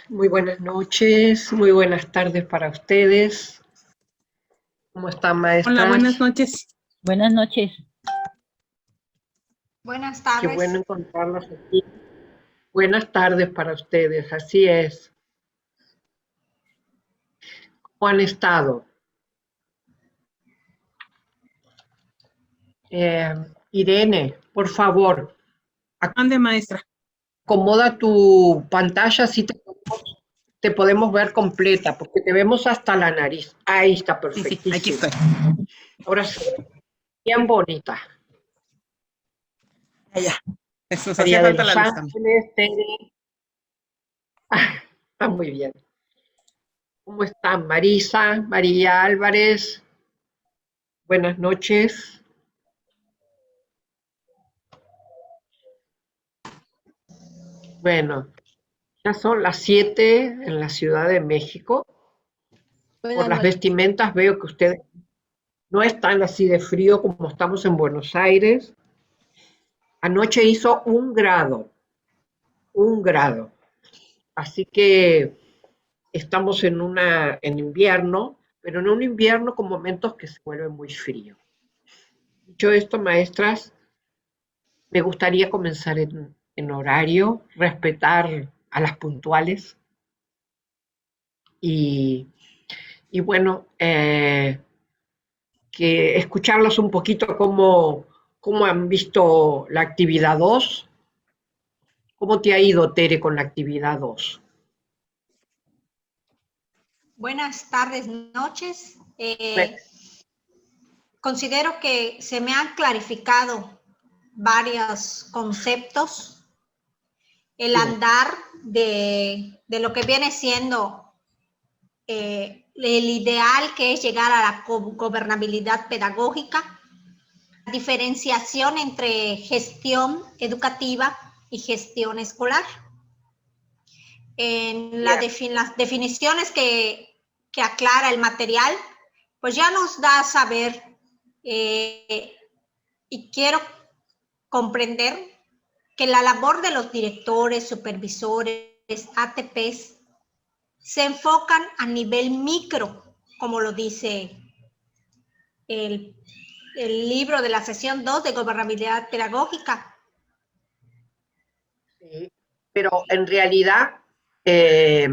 Muy buenas noches, muy buenas tardes para ustedes. ¿Cómo están, Hola, buenas maestras? noches. Buenas noches. Buenas Qué bueno tardes. encontrarlas aquí. Buenas tardes para ustedes, así es. ¿Cómo han estado? Eh, Irene, por favor, Ande, maestra. acomoda tu pantalla así te podemos ver completa, porque te vemos hasta la nariz. Ahí está, Sí, aquí perfectísimo. estoy. Ahora sí, bien bonita. Allá. Eso nos hacía María de falta la los luz también. Ángeles, Tere. Está muy bien. ¿Cómo están? Marisa, María Álvarez, buenas noches. Bueno, ya son las 7 en la Ciudad de México. Por Buenas las noches. vestimentas veo que ustedes no están así de frío como estamos en Buenos Aires. Anoche hizo 1 grado, 1 grado. Así que estamos en invierno, pero en un invierno con momentos que se vuelve muy frío. Dicho esto, maestras, me gustaría comenzar en horario, respetar a las puntuales y, y bueno, que escucharlos un poquito cómo han visto la actividad 2. ¿Cómo te ha ido, Tere, con la actividad 2? Buenas tardes, noches. Considero que se me han clarificado varios conceptos. El Sí, andar de lo que viene siendo el ideal, que es llegar a la gobernabilidad pedagógica, la diferenciación entre gestión educativa y gestión escolar. En yeah. las definiciones que aclara el material, pues ya nos da a saber y quiero comprender que la labor de los directores, supervisores, ATPs, se enfocan a nivel micro, como lo dice el, el libro de la sesión 2 de gobernabilidad pedagógica. Sí, pero en realidad eh,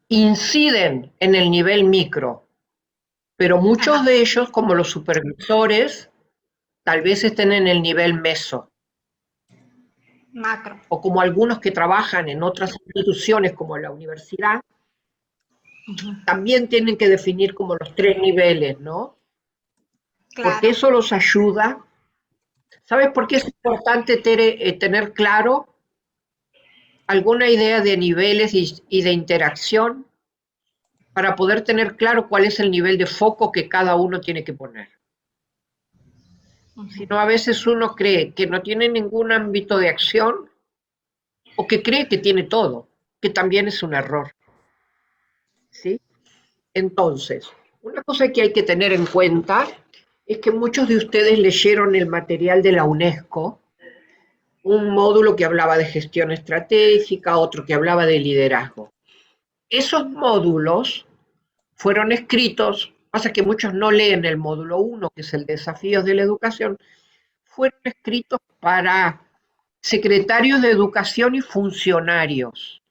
inciden en el nivel micro, pero muchos Ajá, de ellos, como los supervisores, tal vez estén en el nivel meso, macro. o como algunos que trabajan en otras instituciones como la universidad, también tienen que definir como los 3 niveles, ¿no? Porque Claro. eso los ayuda. ¿Sabes por qué es importante, Tere, tener claro alguna idea de niveles y de interacción para poder tener claro cuál es el nivel de foco que cada uno tiene que poner? Si no, a veces uno cree que no tiene ningún ámbito de acción o que cree que tiene todo, que también es un error, ¿sí? Entonces, una cosa que hay que tener en cuenta es que muchos de ustedes leyeron el material de la UNESCO, un módulo que hablaba de gestión estratégica, otro que hablaba de liderazgo. Esos módulos fueron escritos, pasa que muchos no leen el módulo 1, que es el desafíos de la educación, fueron escritos para secretarios de educación y funcionarios.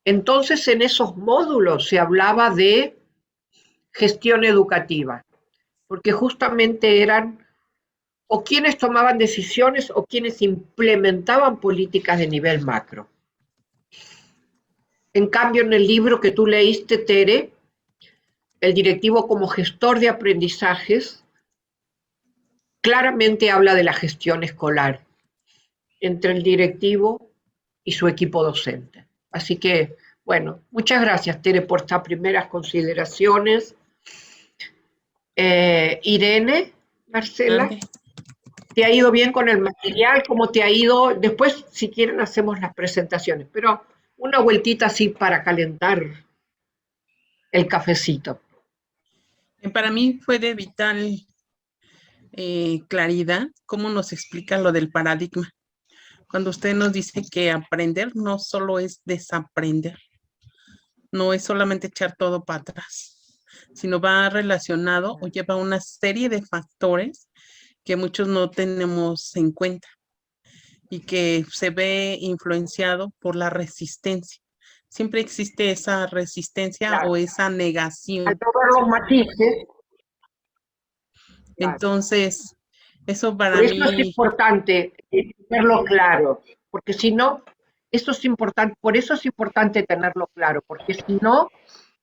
Entonces, en esos módulos se hablaba de gestión educativa, porque justamente eran o quienes tomaban decisiones o quienes implementaban políticas de nivel macro. En cambio, en el libro que tú leíste, Tere, el directivo como gestor de aprendizajes, claramente habla de la gestión escolar entre el directivo y su equipo docente. Así que, bueno, muchas gracias, Tere, por estas primeras consideraciones. Irene, Marcela, Ande. ¿te ha ido bien con el material? ¿Cómo te ha ido? Después, si quieren, hacemos las presentaciones, pero una vueltita así para calentar el cafecito. Para mí fue de vital claridad cómo nos explica lo del paradigma. cuando usted nos dice que aprender no solo es desaprender, no es solamente echar todo para atrás, sino va relacionado o lleva una serie de factores que muchos no tenemos en cuenta y que se ve influenciado por la resistencia. Siempre existe esa resistencia Claro. o esa Al negación. no ver los matices, claro. Entonces, eso para Por eso es mí, importante tenerlo claro, porque si no, eso es importante, por eso es importante tenerlo claro, porque si no,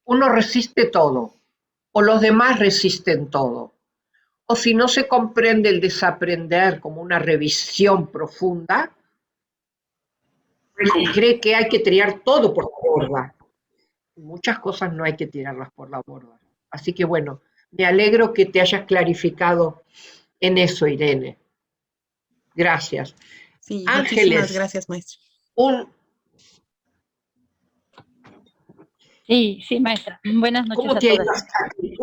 uno resiste todo, o los demás resisten todo. O si no se comprende el desaprender como una revisión profunda, cree que hay que tirar todo por la borda. Muchas cosas no hay que tirarlas por la borda. Así que bueno, me alegro que te hayas clarificado en eso, Irene. Gracias. sí, muchísimas Ángeles, gracias, maestro. Sí, sí, maestra. Buenas noches ¿Cómo a te ha ido todas. hasta aquí?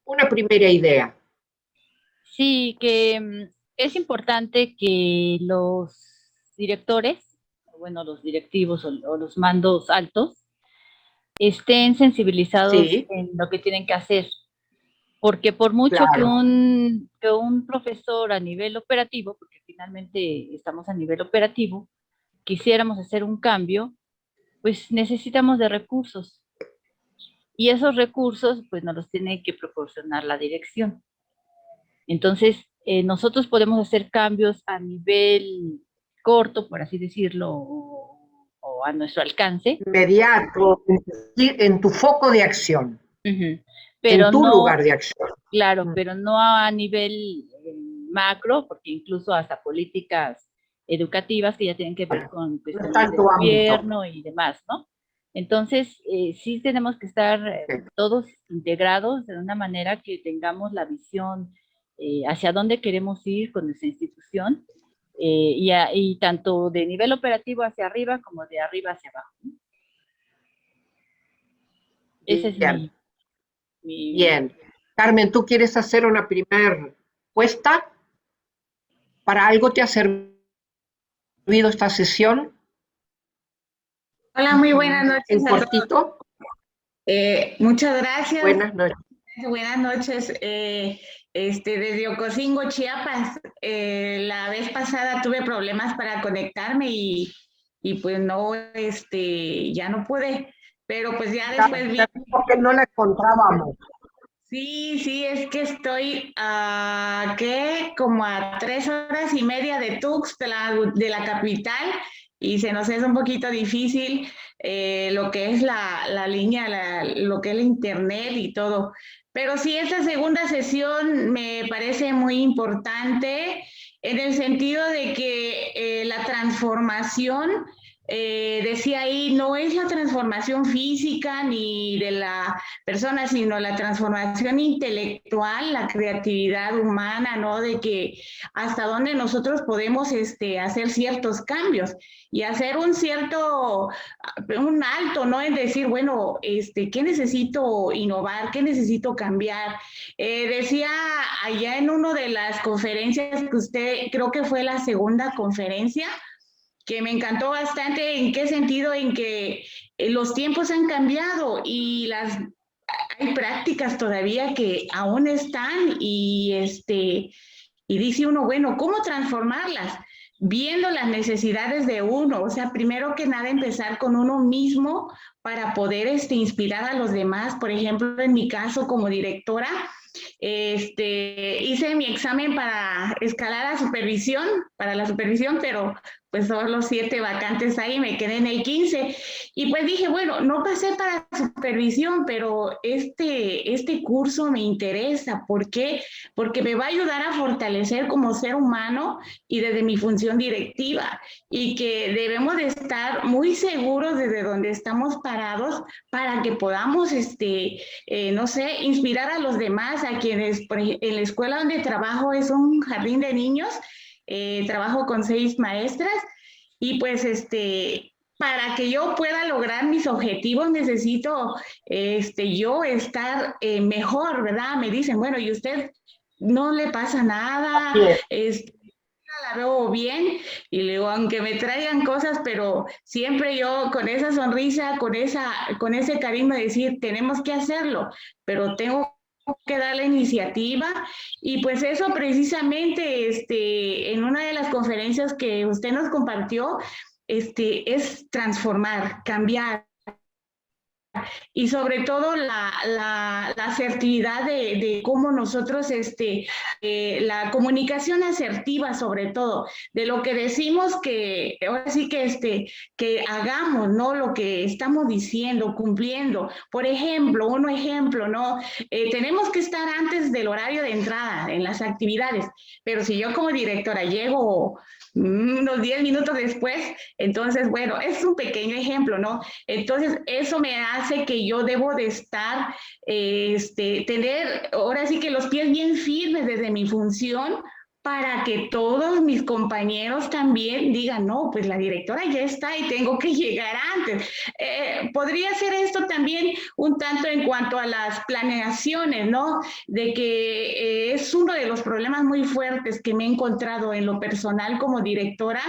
Una primera idea. Sí, que es importante que los directores, bueno, los directivos o los mandos altos, estén sensibilizados Sí, en lo que tienen que hacer. Porque por mucho claro. que un profesor a nivel operativo, porque finalmente estamos a nivel operativo, quisiéramos hacer un cambio, pues necesitamos de recursos. Y esos recursos, pues nos los tiene que proporcionar la dirección. Entonces, nosotros podemos hacer cambios a nivel corto, por así decirlo, o a nuestro alcance, Inmediato, en tu foco de acción, pero en tu no, lugar de acción. claro, pero no a nivel macro, porque incluso hasta políticas educativas que ya tienen que ver con No cuestiones está en de tu ámbito. gobierno y demás, ¿no? Entonces, sí tenemos que estar todos integrados de una manera que tengamos la visión hacia dónde queremos ir con nuestra institución y tanto de nivel operativo hacia arriba como de arriba hacia abajo, ¿no? Ese es Bien, mi... bien. Carmen, ¿tú quieres hacer una primer encuesta? ¿Para algo te ha servido esta sesión? Hola, muy buenas En noches a todos. cortito. Muchas gracias. Buenas noches. Buenas noches. Desde Ocosingo, Chiapas. La vez pasada tuve problemas para conectarme y pues no, ya no pude. Pero pues ya después vi. Porque no la encontrábamos. Sí, es que estoy como a 3 horas y media de Tuxtla, de la capital, y se nos es un poquito difícil lo que es la línea, lo que es el internet y todo. Pero sí, esta segunda sesión me parece muy importante en el sentido de que la transformación, decía ahí, no es la transformación física ni de la persona, sino la transformación intelectual, la creatividad humana, ¿no? De que hasta dónde nosotros podemos hacer ciertos cambios y hacer un alto, ¿no? En decir, bueno, ¿qué necesito innovar? ¿Qué necesito cambiar? Decía allá en una de las conferencias que usted, creo que fue la segunda conferencia, que me encantó bastante. ¿En qué sentido? En que los tiempos han cambiado y hay prácticas todavía que aún están y dice uno, bueno, ¿cómo transformarlas? Viendo las necesidades de uno, o sea, primero que nada empezar con uno mismo para poder inspirar a los demás. Por ejemplo, en mi caso como directora, hice mi examen para escalar a supervisión, para la supervisión, pero pues solo 7 vacantes ahí, me quedé en el 15. Y pues dije, bueno, no pasé para supervisión, pero este curso me interesa. ¿Por qué? Porque me va a ayudar a fortalecer como ser humano y desde mi función directiva. Y que debemos de estar muy seguros desde donde estamos parados para que podamos, no sé, inspirar a los demás, a quienes, en la escuela donde trabajo es un jardín de niños. Trabajo con 6 maestras y pues para que yo pueda lograr mis objetivos necesito yo estar mejor, ¿verdad? Me dicen, bueno, ¿y usted no le pasa nada? la veo bien y le digo, aunque me traigan cosas, pero siempre yo con esa sonrisa, con ese carisma de decir, tenemos que hacerlo, pero tengo que dar la iniciativa y pues eso precisamente en una de las conferencias que usted nos compartió, es transformar, cambiar. Y sobre todo la asertividad de cómo nosotros, la comunicación asertiva sobre todo, de lo que decimos que, ahora sí que hagamos, ¿no? Lo que estamos diciendo, cumpliendo. Por ejemplo, ¿no? Tenemos que estar antes del horario de entrada en las actividades, pero si yo como directora llego unos 10 minutos después, entonces, bueno, es un pequeño ejemplo, ¿no? Entonces, eso me hace que yo debo de estar, tener ahora sí que los pies bien firmes desde mi función para que todos mis compañeros también digan, no, pues la directora ya está y tengo que llegar antes. Podría ser esto también un tanto en cuanto a las planeaciones, ¿no? De que es uno de los problemas muy fuertes que me he encontrado en lo personal como directora,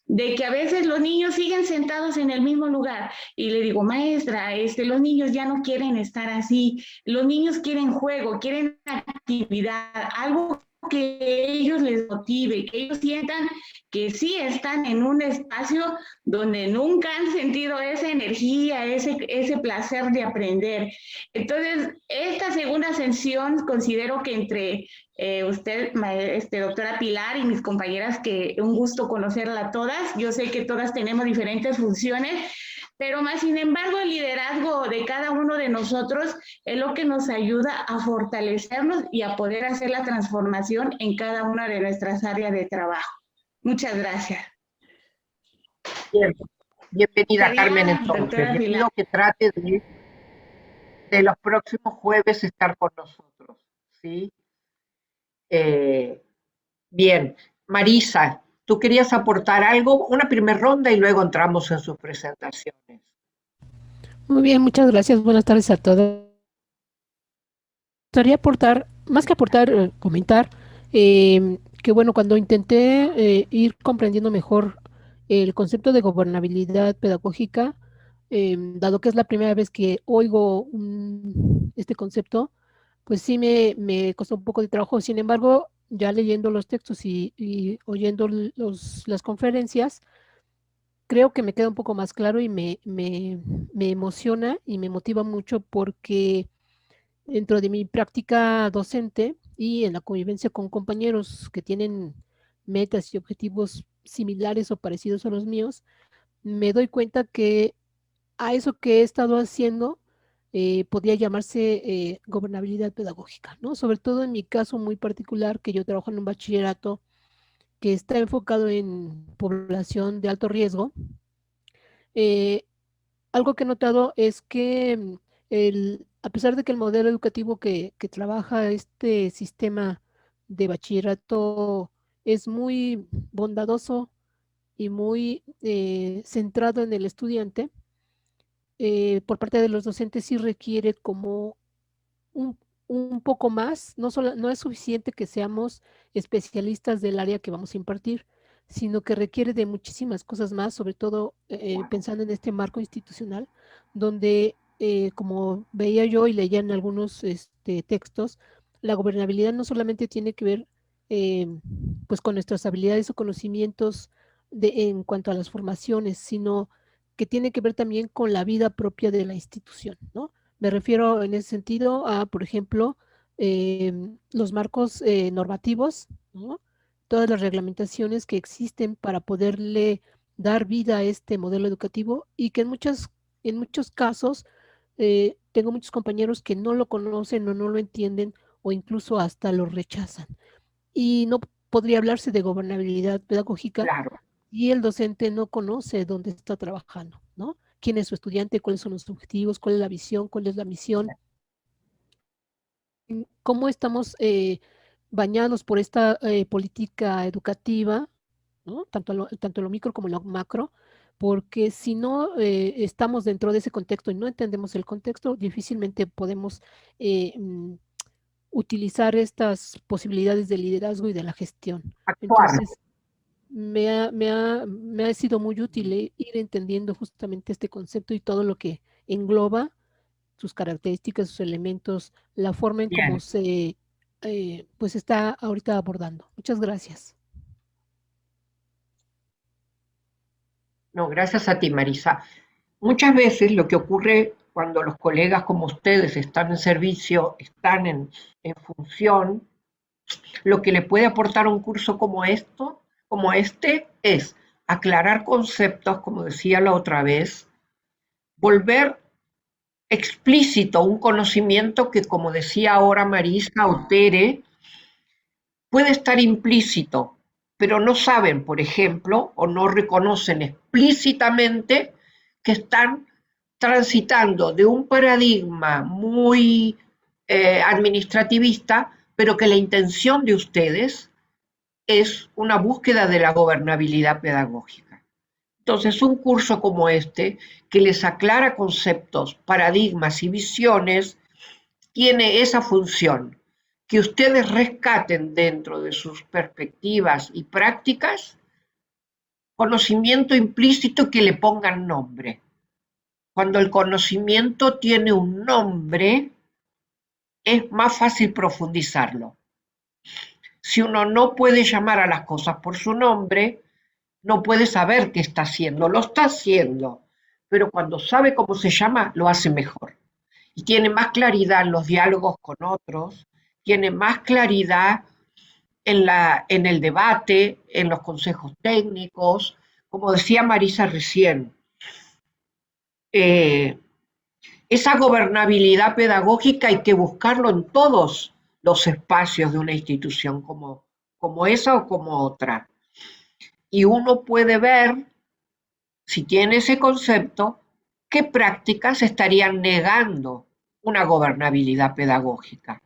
de que a veces los niños siguen sentados en el mismo lugar y le digo, maestra, los niños ya no quieren estar así, los niños quieren juego, quieren actividad, algo que ellos les motive, que ellos sientan que sí están en un espacio donde nunca han sentido esa energía, ese placer de aprender. Entonces, esta segunda sesión considero que entre usted, doctora Pilar, y mis compañeras, que un gusto conocerla a todas. Yo sé que todas tenemos diferentes funciones, pero más sin embargo el liderazgo de cada uno de nosotros es lo que nos ayuda a fortalecernos y a poder hacer la transformación en cada una de nuestras áreas de trabajo. Muchas gracias. Bien. Bienvenida, Carmen, entonces. Le pido que trate de los próximos jueves estar con nosotros, ¿sí? Bien. Marisa, ¿tú querías aportar algo? Una primera ronda y luego entramos en sus presentaciones. Muy bien, muchas gracias. Buenas tardes a todos. Me gustaría aportar, más que aportar, comentar, que bueno, cuando intenté ir comprendiendo mejor el concepto de gobernabilidad pedagógica, dado que es la primera vez que oigo este concepto, pues sí me costó un poco de trabajo. Sin embargo, ya leyendo los textos y oyendo las conferencias, creo que me queda un poco más claro y me emociona y me motiva mucho porque dentro de mi práctica docente y en la convivencia con compañeros que tienen metas y objetivos similares o parecidos a los míos, me doy cuenta que a eso que he estado haciendo podría llamarse gobernabilidad pedagógica, ¿no? Sobre todo en mi caso muy particular, que yo trabajo en un bachillerato que está enfocado en población de alto riesgo. Algo que he notado es que a pesar de que el modelo educativo que trabaja este sistema de bachillerato es muy bondadoso y muy centrado en el estudiante, por parte de los docentes sí requiere como un, un poco más, no es suficiente que seamos especialistas del área que vamos a impartir, sino que requiere de muchísimas cosas más, sobre todo pensando en este marco institucional, donde, como veía yo y leía en algunos textos, la gobernabilidad no solamente tiene que ver eh, pues con nuestras habilidades o conocimientos en cuanto a las formaciones, sino que tiene que ver también con la vida propia de la institución, ¿no? Me refiero en ese sentido a, por ejemplo, los marcos normativos, ¿no? Todas las reglamentaciones que existen para poderle dar vida a este modelo educativo y que en muchos casos tengo muchos compañeros que no lo conocen o no lo entienden o incluso hasta lo rechazan. Y no podría hablarse de gobernabilidad pedagógica Claro. y el docente no conoce dónde está trabajando, ¿no? ¿Quién es su estudiante? ¿Cuáles son los objetivos? ¿Cuál es la visión? ¿Cuál es la misión? ¿Cómo estamos bañados por esta política educativa, ¿no? Tanto lo micro como lo macro? Porque si no estamos dentro de ese contexto y no entendemos el contexto, difícilmente podemos eh, mm, utilizar estas posibilidades de liderazgo y de la gestión. Actuar. Entonces, me ha sido muy útil ir entendiendo justamente este concepto y todo lo que engloba, sus características, sus elementos, la forma en cómo Bien. se pues está ahorita abordando. Muchas gracias. No, gracias a ti, Marisa. Muchas veces lo que ocurre cuando los colegas como ustedes están en servicio, están en función, lo que le puede aportar un curso como esto, como este, es aclarar conceptos, como decía la otra vez, volver explícito un conocimiento que, como decía ahora Marisa o Tere, puede estar implícito, pero no saben, por ejemplo, o no reconocen explícitamente que están transitando de un paradigma muy administrativista, pero que la intención de ustedes es una búsqueda de la gobernabilidad pedagógica. Entonces, un curso como este, que les aclara conceptos, paradigmas y visiones, tiene esa función, que ustedes rescaten dentro de sus perspectivas y prácticas conocimiento implícito, que le pongan nombre. Cuando el conocimiento tiene un nombre, es más fácil profundizarlo. Si uno no puede llamar a las cosas por su nombre, no puede saber qué está haciendo. Lo está haciendo, pero cuando sabe cómo se llama, lo hace mejor. Y tiene más claridad en los diálogos con otros, tiene más claridad en el debate, en los consejos técnicos. Como decía Marisa recién, eh, esa gobernabilidad pedagógica hay que buscarlo en todos los espacios de una institución, como esa o como otra. Y uno puede ver, si tiene ese concepto, qué prácticas estarían negando una gobernabilidad pedagógica,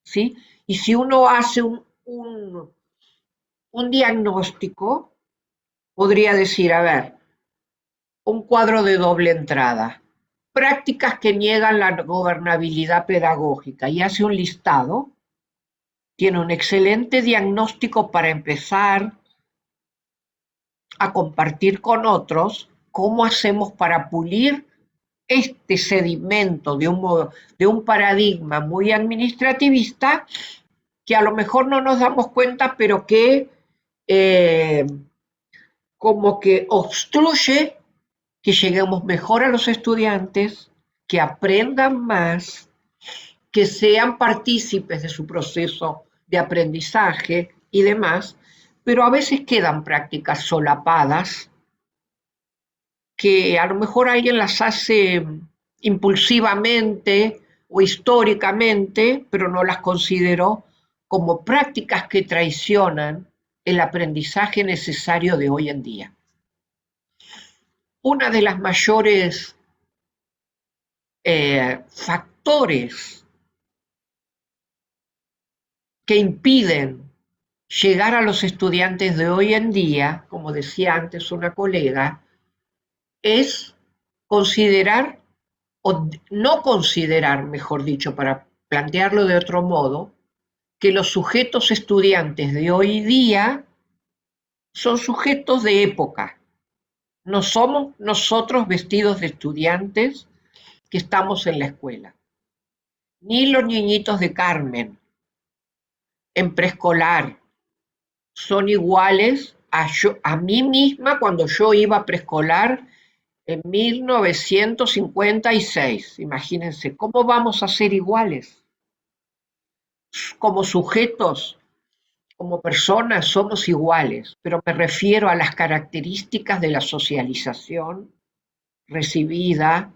¿sí? Y si uno hace un diagnóstico, podría decir, a ver, un cuadro de doble entrada, prácticas que niegan la gobernabilidad pedagógica, y hace un listado, tiene un excelente diagnóstico para empezar a compartir con otros cómo hacemos para pulir este sedimento de un paradigma muy administrativista, que a lo mejor no nos damos cuenta, pero que como que obstruye que lleguemos mejor a los estudiantes, que aprendan más, que sean partícipes de su proceso de aprendizaje y demás, pero a veces quedan prácticas solapadas que a lo mejor alguien las hace impulsivamente o históricamente, pero no las consideró como prácticas que traicionan el aprendizaje necesario de hoy en día. Una de las mayores factores que impiden llegar a los estudiantes de hoy en día, como decía antes una colega, es considerar, o no considerar, mejor dicho, para plantearlo de otro modo, que los sujetos estudiantes de hoy día son sujetos de época. No somos nosotros vestidos de estudiantes que estamos en la escuela, ni los niñitos de Carmen en preescolar son iguales a mí misma cuando yo iba a preescolar en 1956. Imagínense, ¿cómo vamos a ser iguales? Como sujetos, como personas, somos iguales, pero me refiero a las características de la socialización recibida,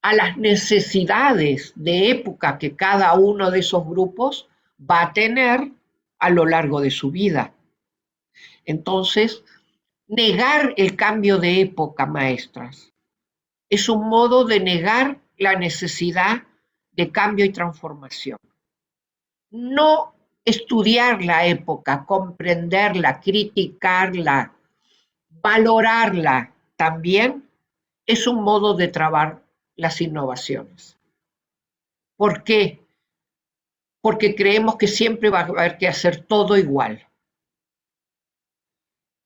a las necesidades de época que cada uno de esos grupos va a tener a lo largo de su vida. Entonces, negar el cambio de época, maestras, es un modo de negar la necesidad de cambio y transformación. No estudiar la época, comprenderla, criticarla, valorarla también es un modo de trabar las innovaciones. ¿Por qué? Porque creemos que siempre va a haber que hacer todo igual.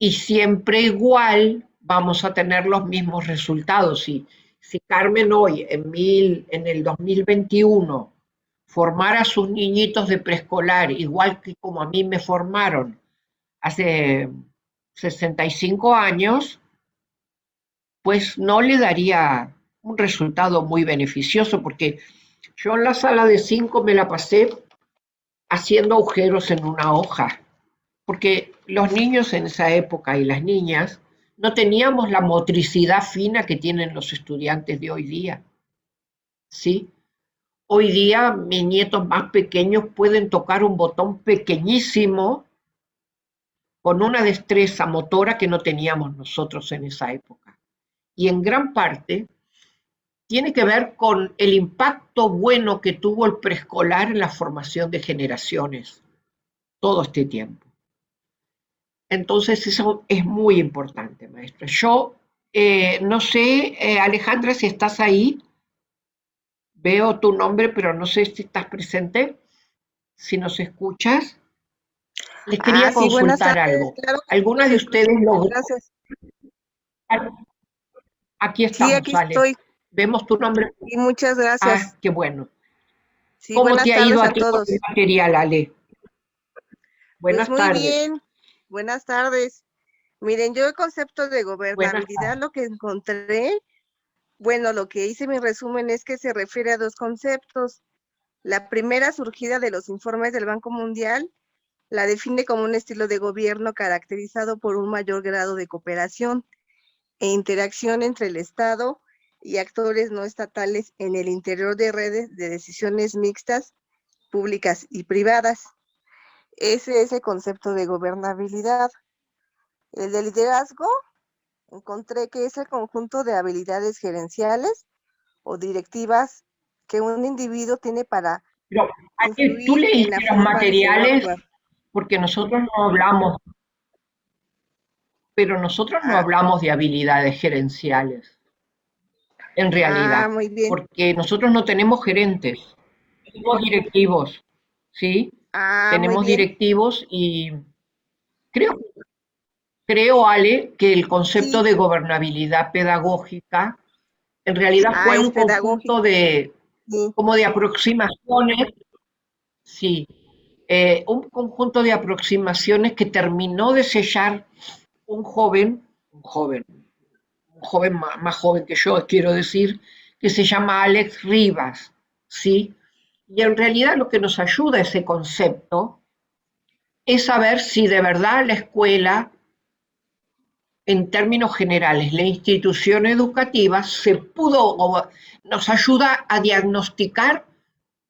y siempre igual vamos a tener los mismos resultados. Si Carmen hoy, en el 2021, formara a sus niñitos de preescolar igual que como a mí me formaron hace 65 años, pues no le daría un resultado muy beneficioso, porque yo en la sala de 5 me la pasé haciendo agujeros en una hoja, porque los niños en esa época y las niñas no teníamos la motricidad fina que tienen los estudiantes de hoy día, ¿sí? Hoy día mis nietos más pequeños pueden tocar un botón pequeñísimo con una destreza motora que no teníamos nosotros en esa época. Y en gran parte tiene que ver con el impacto bueno que tuvo el preescolar en la formación de generaciones todo este tiempo. Entonces eso es muy importante, maestra. Yo no sé, Alejandra, si estás ahí. Veo tu nombre, pero no sé si estás presente, si nos escuchas. Les quería Sí, buenas consultar tardes. algo. Claro que sí, ¿Alguna los de escucho. ustedes logró? Gracias. Aquí Sí, estamos, aquí Ale. estoy. Vemos tu nombre. Y muchas gracias. Qué bueno. Sí, ¿Cómo buenas te ha ido tardes a a ti con el todos. material, Ale? Pues Buenas muy tardes. bien. Buenas tardes. Miren, yo el concepto de Buenas gobernabilidad, tardes. lo que encontré, bueno, lo que hice mi resumen es que se refiere a dos conceptos. La primera, surgida de los informes del Banco Mundial, la define como un estilo de gobierno caracterizado por un mayor grado de cooperación e interacción entre el Estado y actores no estatales en el interior de redes de decisiones mixtas, públicas y privadas. Ese es el concepto de gobernabilidad. El de liderazgo, encontré que es el conjunto de habilidades gerenciales o directivas que un individuo tiene para Pero, Ale, tú influir en la leíste los forma de ser o materiales actuar. porque nosotros no hablamos, pero nosotros no Ah, hablamos de habilidades gerenciales, en realidad, muy bien. porque nosotros no tenemos gerentes, tenemos directivos, ¿sí? Muy Tenemos bien. directivos y creo, Ale, que el concepto Sí, de gobernabilidad pedagógica en realidad fue es un conjunto pedagógico. de, Sí. como de aproximaciones, sí, un conjunto de aproximaciones que terminó de sellar un joven más joven que yo, quiero decir, que se llama Alex Rivas, ¿sí? Y en realidad lo que nos ayuda ese concepto es saber si de verdad la escuela, en términos generales, la institución educativa nos ayuda a diagnosticar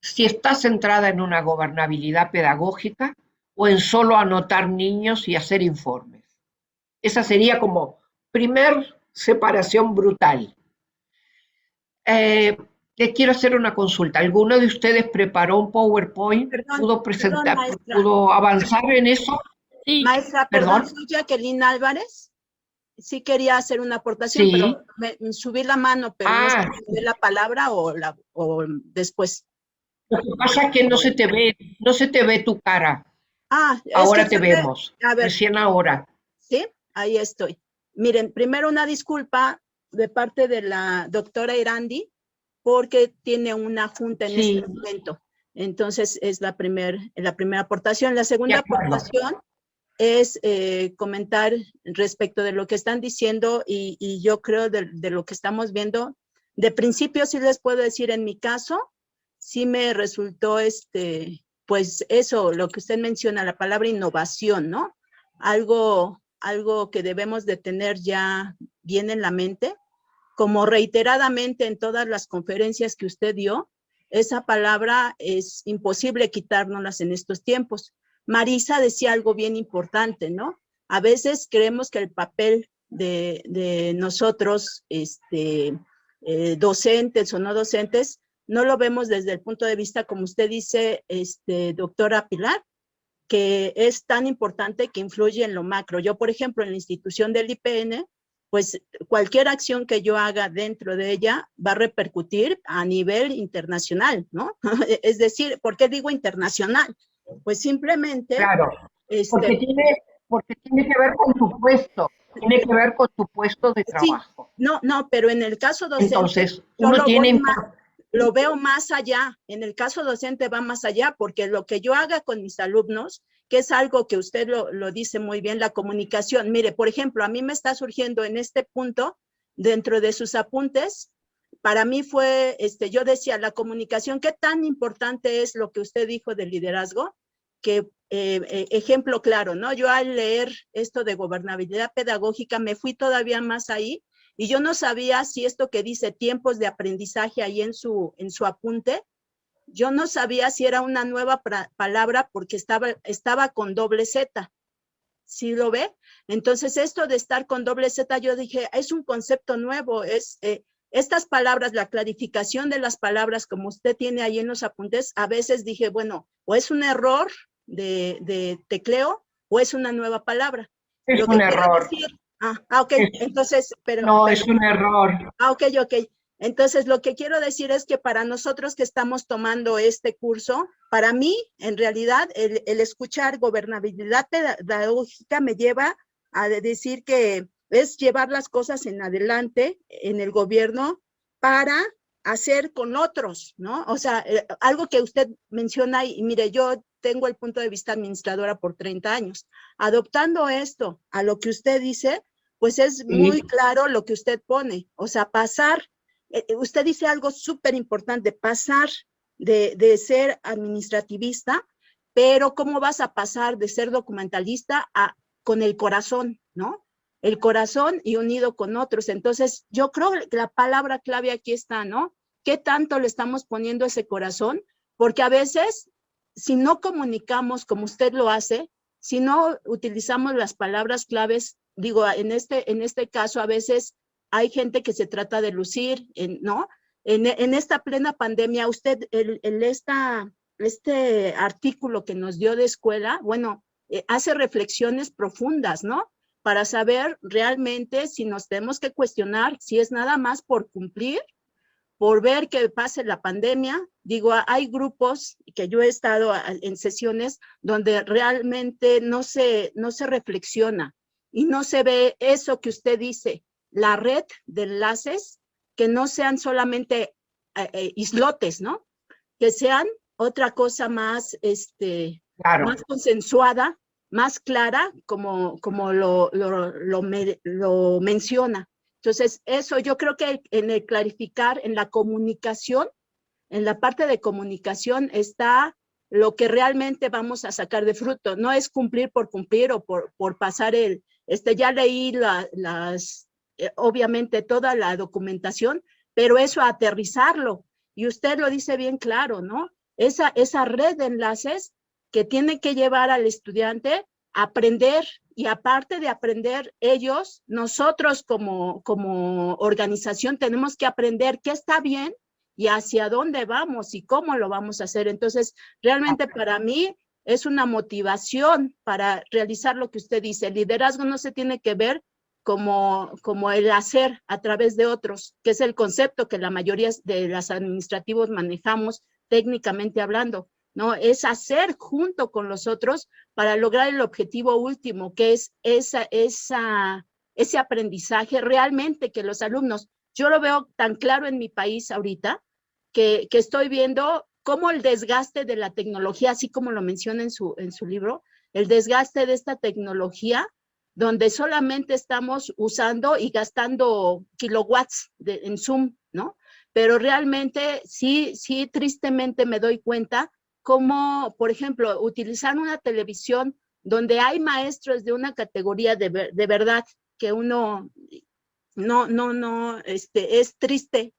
si está centrada en una gobernabilidad pedagógica o en solo anotar niños y hacer informes. Esa sería como primer separación brutal. Les quiero hacer una consulta. ¿Alguno de ustedes preparó un PowerPoint? Perdón, ¿Pudo perdón, presentar, maestra. pudo avanzar en eso? Sí, Maestra, perdón, ¿Perdón? soy Jacqueline Álvarez. Sí quería hacer una aportación, Sí. pero subí la mano, pero no sé Ah, si me dé la palabra o después. lo que pasa es que no se te ve tu cara. Es que Ahora te vemos, a ver, recién ahora. sí, ahí estoy. Miren, primero una disculpa de parte de la doctora Irandi, porque tiene una junta en Sí, este momento. Entonces, es la primera aportación. La de segunda acuerdo. aportación es comentar respecto de lo que están diciendo y yo creo de lo que estamos viendo. De principio sí les puedo decir, en mi caso, sí me resultó, pues eso, lo que usted menciona, la palabra innovación, ¿no? Algo que debemos de tener ya bien en la mente, como reiteradamente en todas las conferencias que usted dio, esa palabra es imposible quitárnoslas en estos tiempos. Marisa decía algo bien importante, ¿no? A veces creemos que el papel de nosotros, docentes o no docentes, no lo vemos desde el punto de vista, como usted dice, doctora Pilar, que es tan importante que influye en lo macro. Yo, por ejemplo, en la institución del IPN, pues cualquier acción que yo haga dentro de ella va a repercutir a nivel internacional, ¿no? Es decir, ¿por qué digo internacional? Pues simplemente, Claro, este, porque porque tiene que ver con tu puesto, tiene que ver con tu puesto de Sí, trabajo. no, pero en el caso docente, Entonces, yo uno tiene... lo veo más allá. En el caso docente va más allá, porque lo que yo haga con mis alumnos, que es algo que usted lo dice muy bien, la comunicación. Mire, por ejemplo, a mí me está surgiendo en este punto, dentro de sus apuntes, para mí fue, yo decía, la comunicación, ¿qué tan importante es lo que usted dijo del liderazgo? Que, ejemplo claro, ¿no? Yo al leer esto de gobernabilidad pedagógica me fui todavía más ahí, y yo no sabía si esto que dice tiempos de aprendizaje ahí en su apunte, yo no sabía si era una nueva palabra porque estaba con doble Z. ¿Sí lo ve? Entonces esto de estar con doble Z, yo dije, es un concepto nuevo, estas palabras, la clarificación de las palabras como usted tiene ahí en los apuntes, a veces dije, bueno, o es un error de tecleo o es una nueva palabra. Es Lo que un quiero error. decir, ok, entonces, No, es un error. ok. Entonces, lo que quiero decir es que para nosotros que estamos tomando este curso, para mí, en realidad, el escuchar gobernabilidad pedagógica me lleva a decir que es llevar las cosas en adelante en el gobierno para hacer con otros, ¿no? O sea, algo que usted menciona, y mire, yo tengo el punto de vista administradora por 30 años. Adoptando esto a lo que usted dice, pues es muy claro lo que usted pone, o sea, pasar, usted dice algo súper importante, pasar de ser administrativista, pero ¿cómo vas a pasar de ser documentalista con el corazón, ¿no? El corazón y unido con otros. Entonces, yo creo que la palabra clave aquí está, ¿no? ¿Qué tanto le estamos poniendo ese corazón? Porque a veces, si no comunicamos como usted lo hace, si no utilizamos las palabras claves, digo, en este caso, a veces hay gente que se trata de lucir, ¿no? En esta plena pandemia, usted, este artículo que nos dio de escuela, bueno, hace reflexiones profundas, ¿no? Para saber realmente si nos tenemos que cuestionar si es nada más por cumplir, por ver que pase la pandemia. Digo, hay grupos que yo he estado en sesiones donde realmente no se reflexiona y no se ve eso que usted dice, la red de enlaces, que no sean solamente islotes, ¿no? Que sean otra cosa más, Claro. más consensuada, más clara, como lo menciona. Entonces, eso yo creo que en el clarificar, en la comunicación, en la parte de comunicación está lo que realmente vamos a sacar de fruto. No es cumplir por cumplir o por pasar ya leí obviamente toda la documentación, pero eso aterrizarlo. Y usted lo dice bien claro, ¿no? Esa red de enlaces que tiene que llevar al estudiante a aprender, y aparte de aprender ellos, nosotros como organización tenemos que aprender qué está bien y hacia dónde vamos y cómo lo vamos a hacer. Entonces, realmente para mí es una motivación para realizar lo que usted dice. El liderazgo no se tiene que ver como el hacer a través de otros, que es el concepto que la mayoría de los administrativos manejamos técnicamente hablando, ¿no? Es hacer junto con los otros para lograr el objetivo último, que es ese aprendizaje realmente que los alumnos, yo lo veo tan claro en mi país ahorita, que estoy viendo cómo el desgaste de la tecnología, así como lo menciona en su libro, el desgaste de esta tecnología, donde solamente estamos usando y gastando kilowatts en Zoom, ¿no? Pero realmente sí, tristemente me doy cuenta cómo, por ejemplo, utilizar una televisión donde hay maestros de una categoría de verdad que uno es triste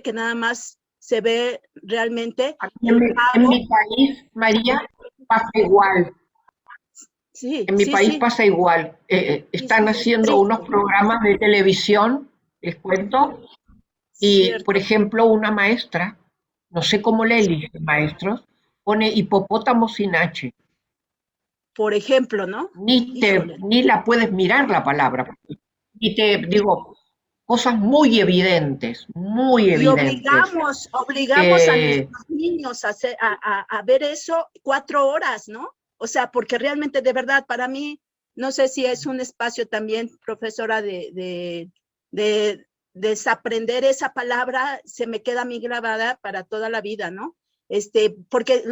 que nada más se ve realmente En mi país, María, pasa igual. Sí, en mi país pasa igual. Están haciendo unos programas de televisión, les cuento, y por ejemplo una maestra, no sé cómo le eligen maestros, pone hipopótamo sin H. Por ejemplo, ¿no? Ni la puedes mirar la palabra. Y te digo, cosas muy evidentes, muy evidentes. Y obligamos a nuestros niños a ver eso 4 horas, ¿no? O sea, porque realmente, de verdad, para mí, No sé si es un espacio también, profesora, de desaprender esa palabra, se me queda a mí grabada para toda la vida, ¿no? Porque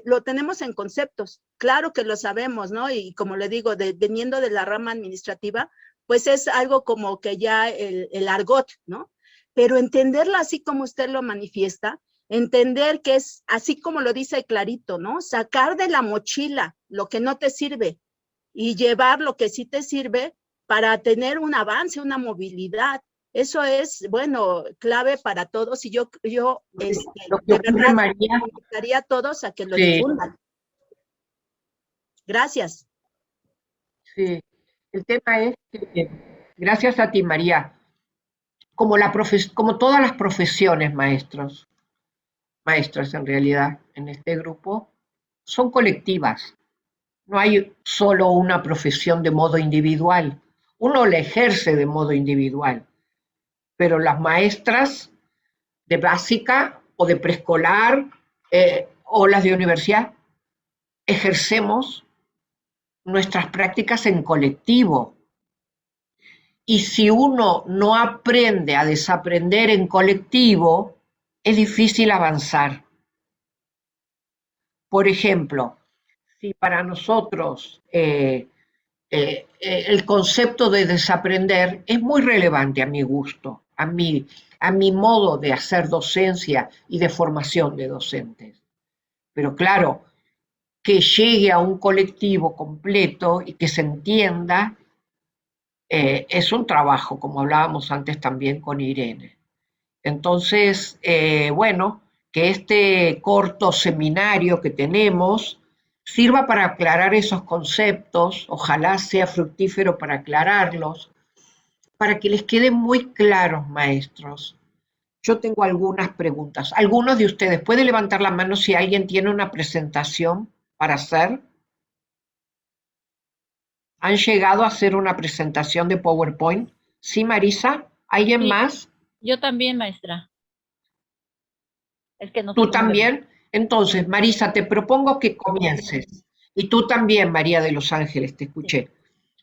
lo tenemos en conceptos, claro que lo sabemos, ¿no? Y como le digo, veniendo de la rama administrativa, pues es algo como que ya el argot, ¿no? Pero entenderlo así como usted lo manifiesta, entender que es así como lo dice clarito, ¿no? Sacar de la mochila lo que no te sirve y llevar lo que sí te sirve para tener un avance, una movilidad. Eso es, bueno, clave para todos y yo Lo que de ocurre, verdad, María, invitaría a todos a que lo sí, difundan. Gracias. sí. El tema es que, gracias a ti, María, como todas las profesiones, maestras en realidad, en este grupo, son colectivas. No hay solo una profesión de modo individual. Uno la ejerce de modo individual, pero las maestras de básica o de preescolar o las de universidad ejercemos nuestras prácticas en colectivo. Y si uno no aprende a desaprender en colectivo, es difícil avanzar. Por ejemplo, si para nosotros el concepto de desaprender es muy relevante a mi gusto, a mi modo de hacer docencia y de formación de docentes. Pero claro, que llegue a un colectivo completo y que se entienda, es un trabajo, como hablábamos antes también con Irene. Entonces, bueno, que este corto seminario que tenemos sirva para aclarar esos conceptos, ojalá sea fructífero para aclararlos, para que les queden muy claros, maestros. Yo tengo algunas preguntas. ¿Algunos de ustedes puede levantar la mano si alguien tiene una presentación para hacer? ¿Han llegado a hacer una presentación de PowerPoint? ¿Sí, Marisa? ¿Alguien Sí, más? yo también, maestra. Es que no sé ¿Tú cómo le... también? Entonces, Marisa, te propongo que comiences. Y tú también, María de los Ángeles, te Sí, escuché.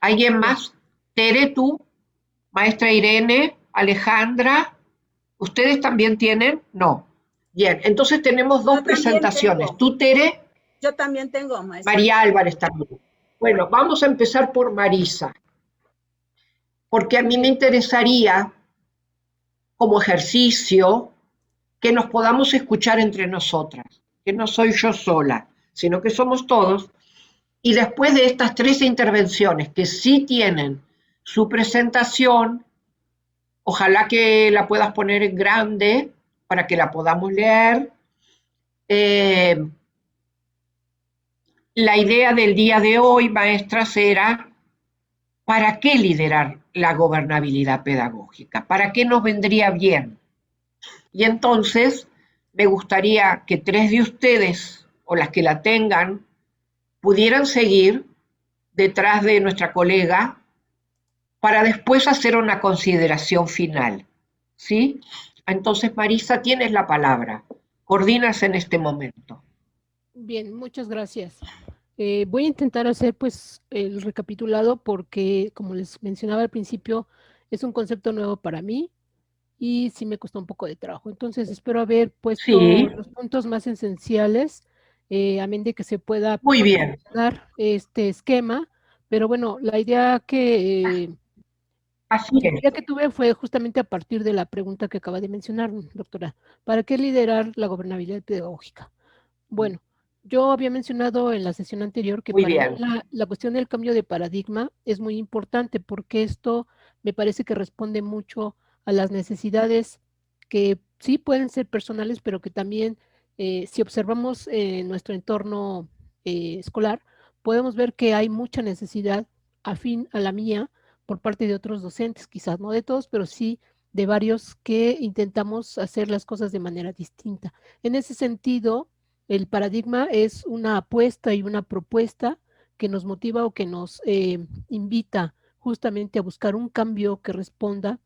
¿Alguien sí. más? Tere, tú, maestra Irene, Alejandra, ¿ustedes también tienen? No. Bien, entonces tenemos dos Yo también presentaciones. tengo, Tú, Tere, maestra. María Álvarez también. Bueno, vamos a empezar por Marisa, porque a mí me interesaría, como ejercicio, que nos podamos escuchar entre nosotras, que no soy yo sola, sino que somos todos. Y después de estas tres intervenciones que sí tienen su presentación, ojalá que la puedas poner en grande para que la podamos leer. La idea del día de hoy, maestras, era ¿para qué liderar la gobernabilidad pedagógica? ¿Para qué nos vendría bien? Y entonces me gustaría que tres de ustedes, o las que la tengan, pudieran seguir detrás de nuestra colega para después hacer una consideración final. ¿Sí? Entonces, Marisa, tienes la palabra. Coordinas en este momento. Bien, muchas gracias. Voy a intentar hacer pues el recapitulado porque, como les mencionaba al principio, es un concepto nuevo para mí y sí me costó un poco de trabajo. Entonces, espero haber puesto Sí, los puntos más esenciales, a menos de que se pueda muy bien. perfeccionar este esquema. Pero bueno, Así la es. idea que tuve fue justamente a partir de la pregunta que acaba de mencionar, doctora. ¿Para qué liderar la gobernabilidad pedagógica? Bueno, yo había mencionado en la sesión anterior que Muy para mí bien. la cuestión del cambio de paradigma es muy importante porque esto me parece que responde mucho a las necesidades que sí pueden ser personales, pero que también si observamos nuestro entorno escolar, podemos ver que hay mucha necesidad afín a la mía por parte de otros docentes, quizás no de todos, pero sí de varios que intentamos hacer las cosas de manera distinta. En ese sentido, el paradigma es una apuesta y una propuesta que nos motiva o que nos invita justamente a buscar un cambio que responda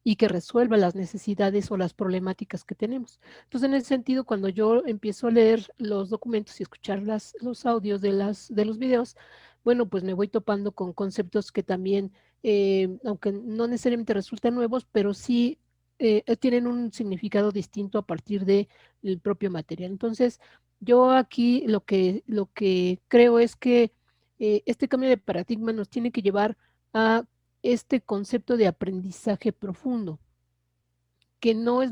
y que resuelva las necesidades o las problemáticas que tenemos. Entonces, en ese sentido, cuando yo empiezo a leer los documentos y escuchar los audios de los videos, bueno, pues me voy topando con conceptos que también, aunque no necesariamente resultan nuevos, pero sí tienen un significado distinto a partir del propio material. Entonces, yo aquí lo que creo es que este cambio de paradigma nos tiene que llevar a este concepto de aprendizaje profundo, que no es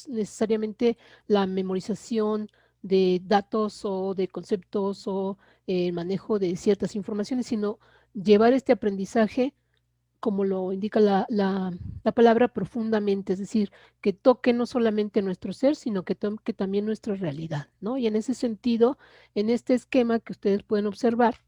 necesariamente la memorización de datos o de conceptos o el manejo de ciertas informaciones, sino llevar este aprendizaje, como lo indica la palabra, profundamente, es decir, que toque no solamente nuestro ser, sino que toque también nuestra realidad, ¿no? Y en ese sentido, en este esquema que ustedes pueden observar,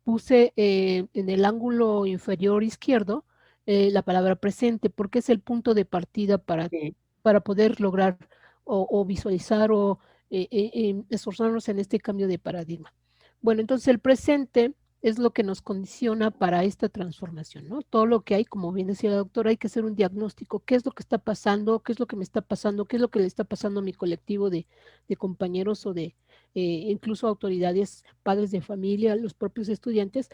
puse en el ángulo inferior izquierdo la palabra presente, porque es el punto de partida Sí. para poder lograr o visualizar o esforzarnos en este cambio de paradigma. Bueno, entonces el presente es lo que nos condiciona para esta transformación, ¿no? Todo lo que hay, como bien decía la doctora, hay que hacer un diagnóstico. ¿Qué es lo que está pasando? ¿Qué es lo que me está pasando? ¿Qué es lo que le está pasando a mi colectivo de compañeros o de incluso autoridades, padres de familia, los propios estudiantes?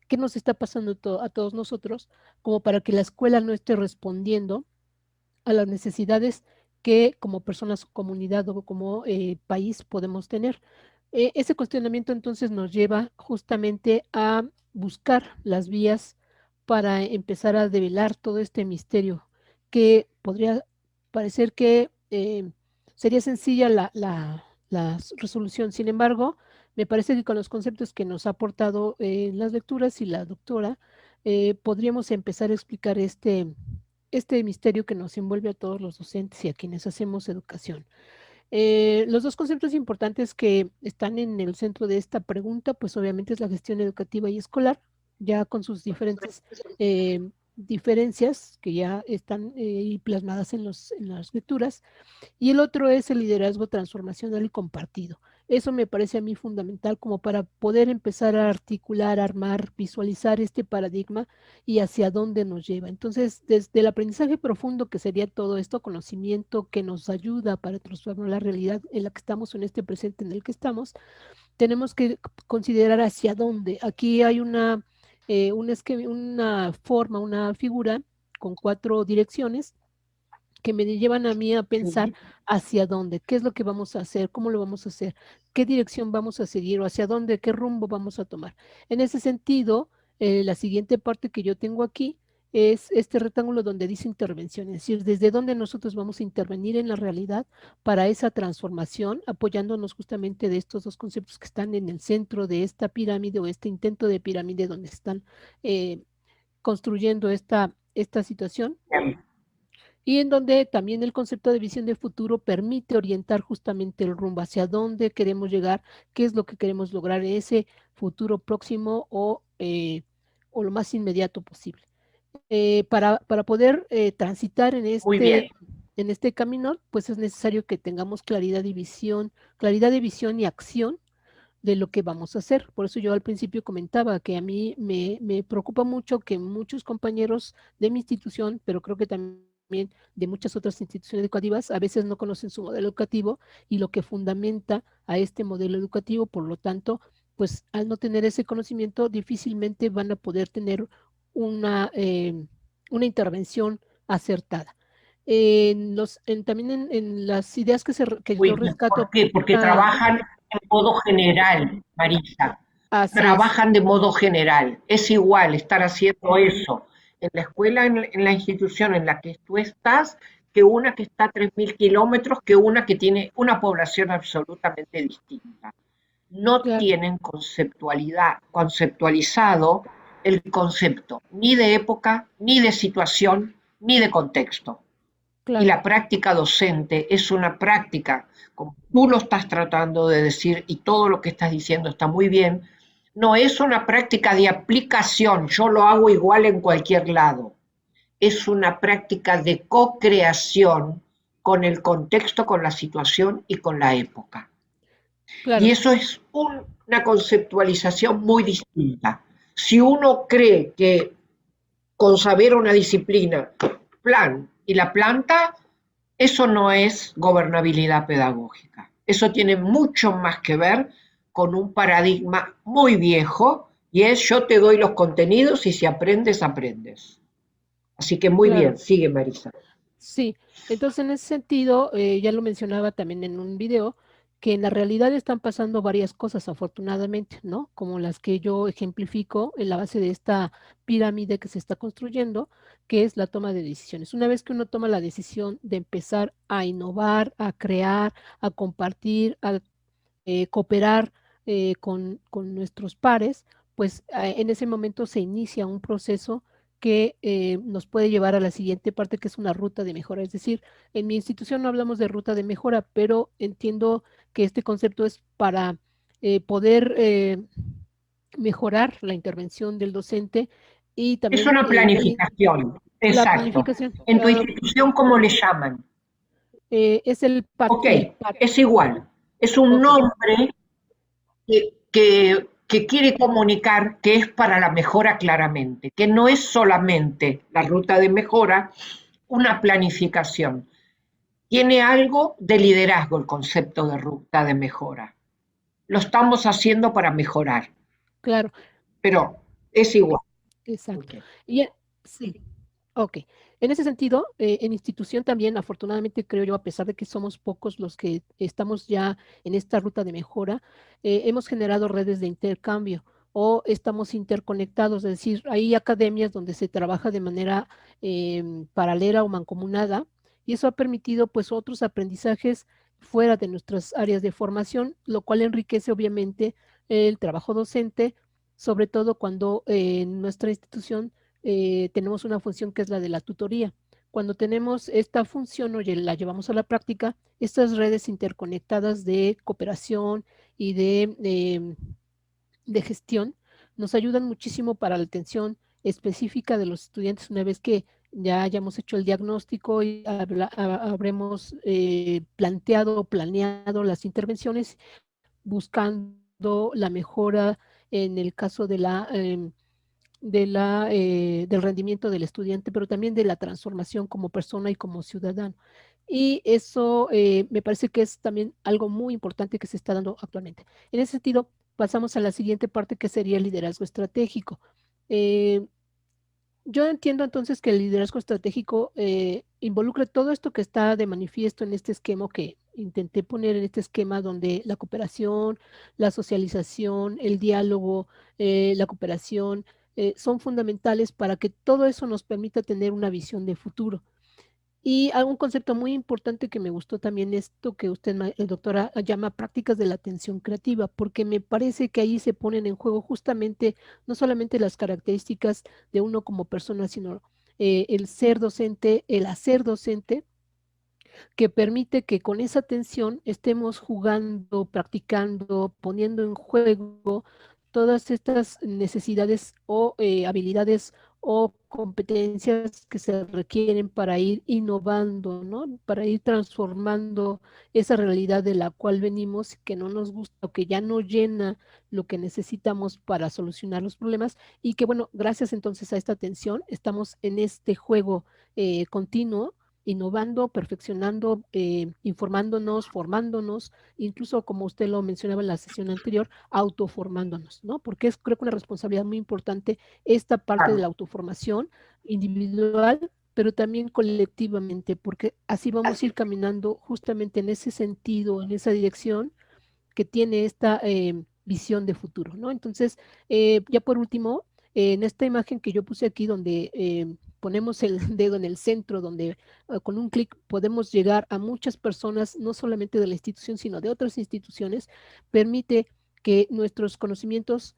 ¿Qué nos está pasando a todos nosotros como para que la escuela no esté respondiendo a las necesidades que como personas, comunidad o como país podemos tener? Ese cuestionamiento entonces nos lleva justamente a buscar las vías para empezar a develar todo este misterio, que podría parecer que sería sencilla la resolución. Sin embargo, me parece que con los conceptos que nos ha aportado las lecturas y la doctora, podríamos empezar a explicar este misterio que nos envuelve a todos los docentes y a quienes hacemos educación. Los dos conceptos importantes que están en el centro de esta pregunta, pues obviamente es la gestión educativa y escolar, ya con sus diferentes diferencias que ya están plasmadas en las lecturas, y el otro es el liderazgo transformacional y compartido. Eso me parece a mí fundamental como para poder empezar a articular, armar, visualizar este paradigma y hacia dónde nos lleva. Entonces, desde el aprendizaje profundo, que sería todo esto, conocimiento que nos ayuda para transformar la realidad en la que estamos, en este presente en el que estamos, tenemos que considerar hacia dónde. Aquí hay una forma, una figura con 4 direcciones que me llevan a mí a pensar hacia dónde, qué es lo que vamos a hacer, cómo lo vamos a hacer, qué dirección vamos a seguir o hacia dónde, qué rumbo vamos a tomar. En ese sentido, la siguiente parte que yo tengo aquí es este rectángulo donde dice intervención, es decir, desde dónde nosotros vamos a intervenir en la realidad para esa transformación, apoyándonos justamente de estos dos conceptos que están en el centro de esta pirámide o este intento de pirámide donde están construyendo esta situación, y en donde también el concepto de visión de futuro permite orientar justamente el rumbo hacia dónde queremos llegar, qué es lo que queremos lograr en ese futuro próximo o lo más inmediato posible. Para poder transitar en Muy bien. este camino, pues es necesario que tengamos claridad de visión y acción de lo que vamos a hacer. Por eso yo al principio comentaba que a mí me preocupa mucho que muchos compañeros de mi institución, pero creo que también de muchas otras instituciones educativas, a veces no conocen su modelo educativo y lo que fundamenta a este modelo educativo. Por lo tanto, pues al no tener ese conocimiento, difícilmente van a poder tener una intervención acertada. También en las ideas que Muy yo bien. rescato. ¿Por qué? Porque trabajan en modo general, Marisa. Así es. Trabajan de modo general. Es igual estar haciendo eso en la escuela, en la institución en la que tú estás, que una que está a 3.000 kilómetros, que una que tiene una población absolutamente distinta. No Claro. tienen conceptualizado el concepto ni de época, ni de situación, ni de contexto. Claro. Y la práctica docente es una práctica, como tú lo estás tratando de decir y todo lo que estás diciendo está muy bien, no es una práctica de aplicación, yo lo hago igual en cualquier lado. Es una práctica de co-creación con el contexto, con la situación y con la época. Claro. Y eso es una conceptualización muy distinta. Si uno cree que con saber una disciplina, plan, y la planta, eso no es gobernabilidad pedagógica. Eso tiene mucho más que ver con un paradigma muy viejo y es yo te doy los contenidos y si aprendes, aprendes. Así que muy Claro. bien, sigue Marisa. Sí, entonces en ese sentido, ya lo mencionaba también en un video, que en la realidad están pasando varias cosas, afortunadamente, ¿no? Como las que yo ejemplifico en la base de esta pirámide que se está construyendo, que es la toma de decisiones. Una vez que uno toma la decisión de empezar a innovar, a crear, a compartir, a cooperar con nuestros pares, pues en ese momento se inicia un proceso que nos puede llevar a la siguiente parte, que es una ruta de mejora. Es decir, en mi institución no hablamos de ruta de mejora, pero entiendo que este concepto es para poder mejorar la intervención del docente y Es también una planificación, la exacto. planificación. En tu institución, ¿cómo le llaman? Es el PAT. Ok, es igual. Es un Ok. nombre que quiere comunicar que es para la mejora claramente, que no es solamente la ruta de mejora, una planificación. Tiene algo de liderazgo el concepto de ruta de mejora. Lo estamos haciendo para mejorar, Claro, pero es igual. exacto. Ok. Sí. Ok. En ese sentido, en institución también, afortunadamente creo yo, a pesar de que somos pocos los que estamos ya en esta ruta de mejora, hemos generado redes de intercambio o estamos interconectados, es decir, hay academias donde se trabaja de manera paralela o mancomunada y eso ha permitido pues otros aprendizajes fuera de nuestras áreas de formación, lo cual enriquece obviamente el trabajo docente, sobre todo cuando en nuestra institución tenemos una función que es la de la tutoría. Cuando tenemos esta función o la llevamos a la práctica, estas redes interconectadas de cooperación y de gestión nos ayudan muchísimo para la atención específica de los estudiantes una vez que ya hayamos hecho el diagnóstico y habremos planteado o planeado las intervenciones buscando la mejora en el caso del rendimiento del estudiante, pero también de la transformación como persona y como ciudadano. Y eso me parece que es también algo muy importante que se está dando actualmente. En ese sentido, pasamos a la siguiente parte que sería el liderazgo estratégico. Eh, yo entiendo entonces que el liderazgo estratégico involucra todo esto que está de manifiesto en este esquema que intenté poner en este esquema donde la cooperación, la socialización, el diálogo, la cooperación son fundamentales para que todo eso nos permita tener una visión de futuro. Y un concepto muy importante que me gustó también esto que usted, doctora, llama prácticas de la atención creativa, porque me parece que ahí se ponen en juego justamente no solamente las características de uno como persona, sino el ser docente, el hacer docente, que permite que con esa atención estemos jugando, practicando, poniendo en juego todas estas necesidades o habilidades o competencias que se requieren para ir innovando, ¿no? Para ir transformando esa realidad de la cual venimos, que no nos gusta o que ya no llena lo que necesitamos para solucionar los problemas y que, bueno, gracias entonces a esta atención estamos en este juego continuo innovando, perfeccionando, informándonos, formándonos, incluso como usted lo mencionaba en la sesión anterior, autoformándonos, ¿no? Porque es creo que una responsabilidad muy importante esta parte de Claro. la autoformación individual, pero también colectivamente, porque así vamos a ir caminando justamente en ese sentido, en esa dirección que tiene esta visión de futuro, ¿no? Entonces, ya por último, en esta imagen que yo puse aquí donde ponemos el dedo en el centro, donde con un clic podemos llegar a muchas personas, no solamente de la institución, sino de otras instituciones, permite que nuestros conocimientos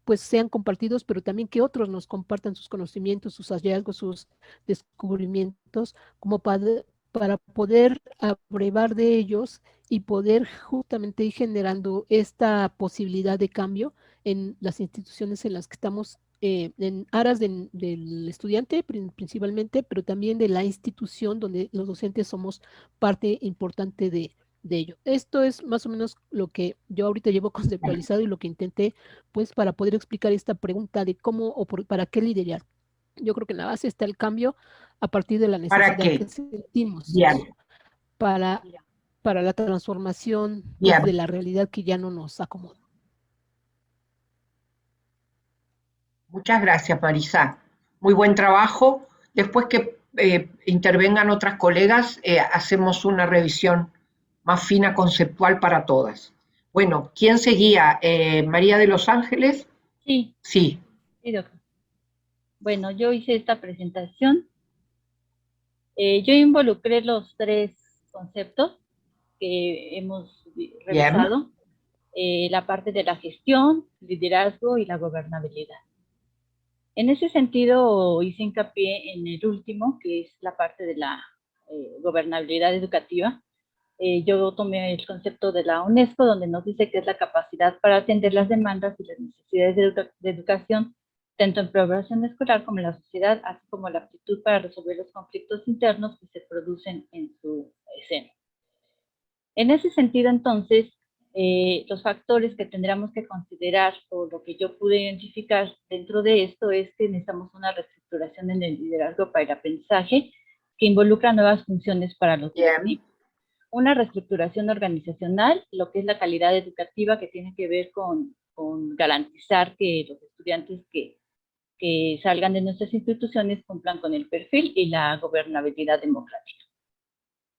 pues sean compartidos, pero también que otros nos compartan sus conocimientos, sus hallazgos, sus descubrimientos, como para poder abrevar de ellos y poder justamente ir generando esta posibilidad de cambio en las instituciones en las que estamos en aras del estudiante principalmente, pero también de la institución donde los docentes somos parte importante de ello. Esto es más o menos lo que yo ahorita llevo conceptualizado y lo que intenté, pues, para poder explicar esta pregunta de cómo o para qué liderar. Yo creo que en la base está el cambio a partir de la ¿Para necesidad qué? que sentimos Bien, para, para la transformación pues, bien. de la realidad que ya no nos acomoda. Muchas gracias, Marisa. Muy buen trabajo. Después que intervengan otras colegas, hacemos una revisión más fina, conceptual para todas. Bueno, ¿quién seguía? ¿María de los Ángeles? Sí, Sí, sí, doctor. Bueno, yo hice esta presentación. Yo involucré los 3 conceptos que hemos bien, revisado, la parte de la gestión, liderazgo y la gobernabilidad. En ese sentido, hice hincapié en el último, que es la parte de la gobernabilidad educativa. Yo tomé el concepto de la UNESCO, donde nos dice que es la capacidad para atender las demandas y las necesidades de educación, tanto en población escolar como en la sociedad, así como la aptitud para resolver los conflictos internos que se producen en su seno. En ese sentido, entonces, los factores que tendríamos que considerar, o lo que yo pude identificar dentro de esto, es que necesitamos una reestructuración en el liderazgo para el aprendizaje que involucra nuevas funciones para los directivos. Una reestructuración organizacional, lo que es la calidad educativa, que tiene que ver con garantizar que los estudiantes que salgan de nuestras instituciones cumplan con el perfil y la gobernabilidad democrática.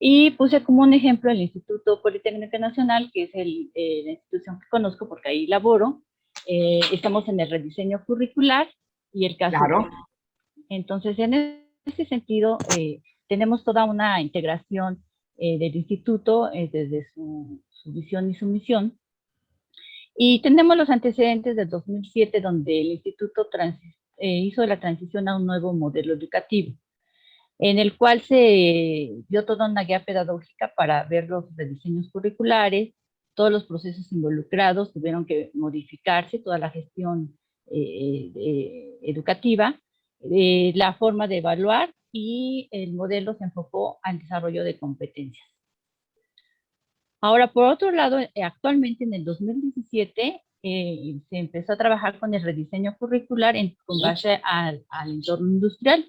Y puse como un ejemplo el Instituto Politécnico Nacional, que es la institución que conozco porque ahí laboro. Estamos en el rediseño curricular y el caso. claro. Entonces, en ese sentido, tenemos toda una integración del instituto desde su visión y su misión. Y tenemos los antecedentes del 2007, donde el instituto hizo la transición a un nuevo modelo educativo, en el cual se dio toda una guía pedagógica para ver los rediseños curriculares. Todos los procesos involucrados tuvieron que modificarse, toda la gestión educativa, la forma de evaluar, y el modelo se enfocó al desarrollo de competencias. Ahora, por otro lado, actualmente en el 2017 se empezó a trabajar con el rediseño curricular con base al entorno industrial.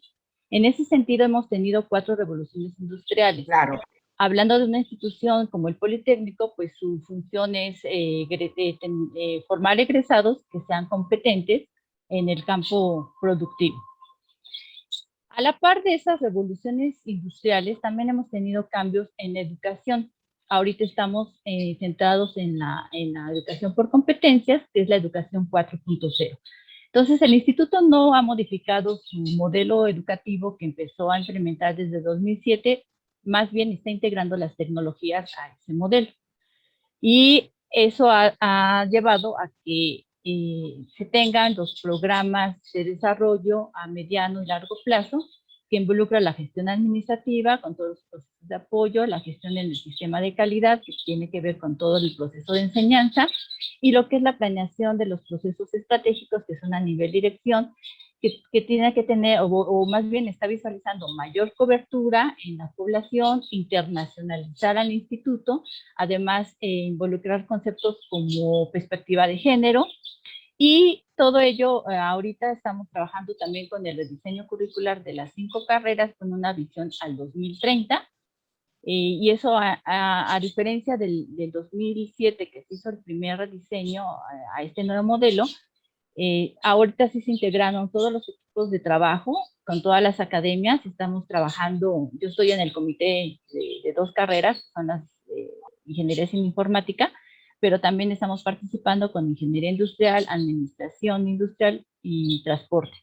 En ese sentido, hemos tenido 4 revoluciones industriales. Claro. Hablando de una institución como el Politécnico, pues su función es formar egresados que sean competentes en el campo productivo. A la par de esas revoluciones industriales, también hemos tenido cambios en la educación. Ahorita estamos centrados en la educación por competencias, que es la educación 4.0. Entonces, el instituto no ha modificado su modelo educativo que empezó a implementar desde 2007, más bien está integrando las tecnologías a ese modelo. Y eso ha llevado a que se tengan los programas de desarrollo a mediano y largo plazo, que involucra la gestión administrativa con todos los procesos de apoyo, la gestión en el sistema de calidad, que tiene que ver con todo el proceso de enseñanza, y lo que es la planeación de los procesos estratégicos, que son a nivel dirección, que tiene que tener, o más bien está visualizando mayor cobertura en la población, internacionalizar al instituto, además involucrar conceptos como perspectiva de género. Y todo ello, ahorita estamos trabajando también con el rediseño curricular de las 5 carreras con una visión al 2030. Y eso, a diferencia del 2007, que se hizo el primer rediseño a este nuevo modelo, ahorita sí se integraron todos los equipos de trabajo con todas las academias. Estamos trabajando, yo estoy en el comité de 2 carreras, son las ingeniería sin informática, pero también estamos participando con ingeniería industrial, administración industrial y transporte.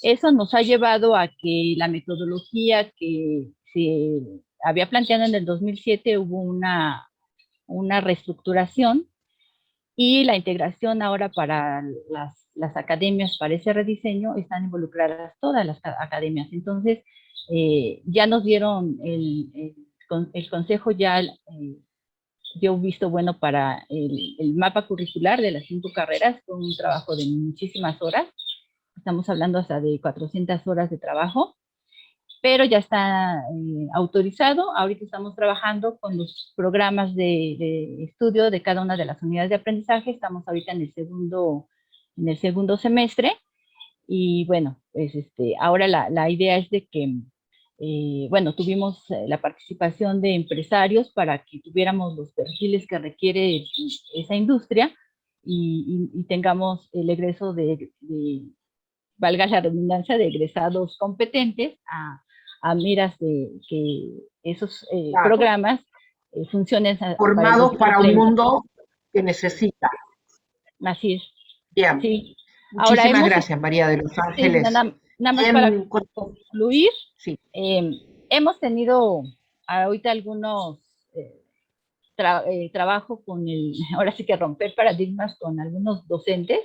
Eso nos ha llevado a que la metodología que se había planteado en el 2007 hubo una reestructuración, y la integración ahora para las academias, para ese rediseño, están involucradas todas las academias. Entonces, ya nos dieron el consejo, ya dio un visto bueno para el mapa curricular de las 5 carreras, con un trabajo de muchísimas horas. Estamos hablando hasta de 400 horas de trabajo, pero ya está autorizado. Ahorita estamos trabajando con los programas de estudio de cada una de las unidades de aprendizaje. Estamos ahorita en el segundo semestre, Y bueno, pues ahora la idea es de que, bueno, tuvimos la participación de empresarios para que tuviéramos los perfiles que requiere esa industria y tengamos el egreso valga la redundancia, de egresados competentes a miras de que esos Claro. programas funcionen para el Formados para un 2030. mundo que necesita. Así es. Bien. Sí. Ahora Muchísimas gracias, María de Los sí, Ángeles. nada más para Bien, concluir, sí. hemos tenido ahorita algunos trabajo con ahora sí que romper paradigmas con algunos docentes,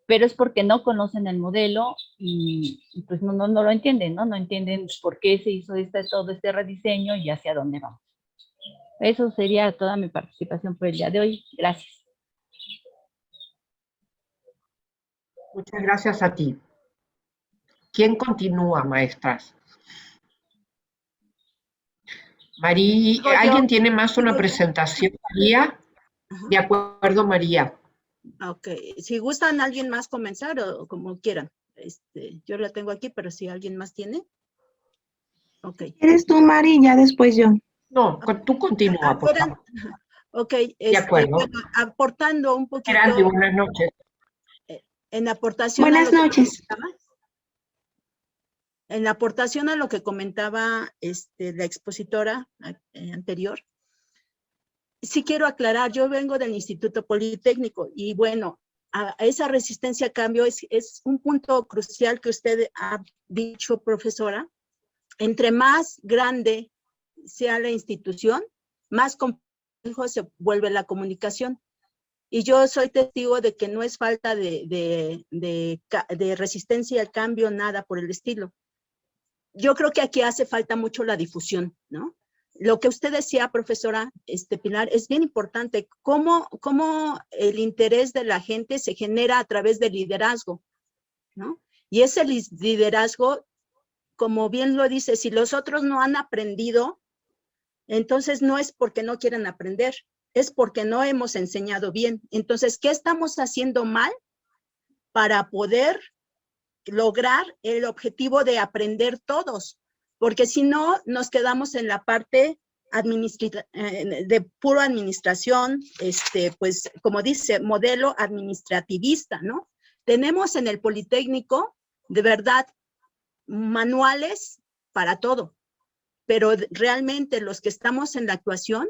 pero es porque no conocen el modelo y pues no lo entienden, ¿no? No entienden por qué se hizo todo este rediseño y hacia dónde vamos. Eso sería toda mi participación por el día de hoy. Gracias. Muchas gracias a ti. ¿Quién continúa, maestras? María, Digo yo. ¿alguien tiene más una Digo yo. presentación? María, Ajá. de acuerdo, María. Ok, si gustan alguien más comenzar o como quieran. Yo la tengo aquí, pero si alguien más tiene. Ok. Eres tú, Mari, y ya después yo. No, tú continúa, por favor. Ok, De acuerdo. bueno, aportando un poquito. Grande, buenas noches. En aportación Buenas noches. En aportación a lo que comentaba la expositora anterior, sí quiero aclarar, yo vengo del Instituto Politécnico y bueno, a esa resistencia a cambio es un punto crucial que usted ha dicho, profesora. Entre más grande sea la institución, más complejo se vuelve la comunicación. Y yo soy testigo de que no es falta de resistencia al cambio, nada por el estilo. Yo creo que aquí hace falta mucho la difusión, ¿no? Lo que usted decía, profesora Pilar, es bien importante. Cómo el interés de la gente se genera a través del liderazgo, ¿no? Y ese liderazgo, como bien lo dice, si los otros no han aprendido, entonces no es porque no quieran aprender, es porque no hemos enseñado bien. Entonces, ¿qué estamos haciendo mal para poder lograr el objetivo de aprender todos? Porque si no, nos quedamos en la parte de puro administración, pues como dice, modelo administrativista, ¿no? Tenemos en el Politécnico, de verdad, manuales para todo, pero realmente los que estamos en la actuación,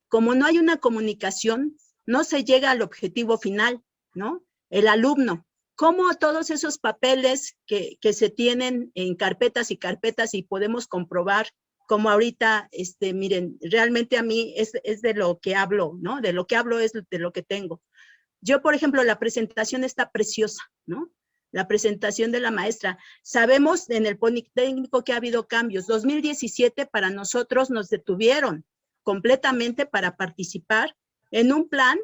como no hay una comunicación, no se llega al objetivo final, ¿no? El alumno, cómo todos esos papeles que se tienen en carpetas y podemos comprobar, como ahorita, miren, realmente a mí es de lo que hablo, ¿no? De lo que hablo es de lo que tengo. Yo, por ejemplo, la presentación está preciosa, ¿no? La presentación de la maestra. Sabemos en el Politécnico que ha habido cambios. 2017 para nosotros nos detuvieron completamente para participar en un plan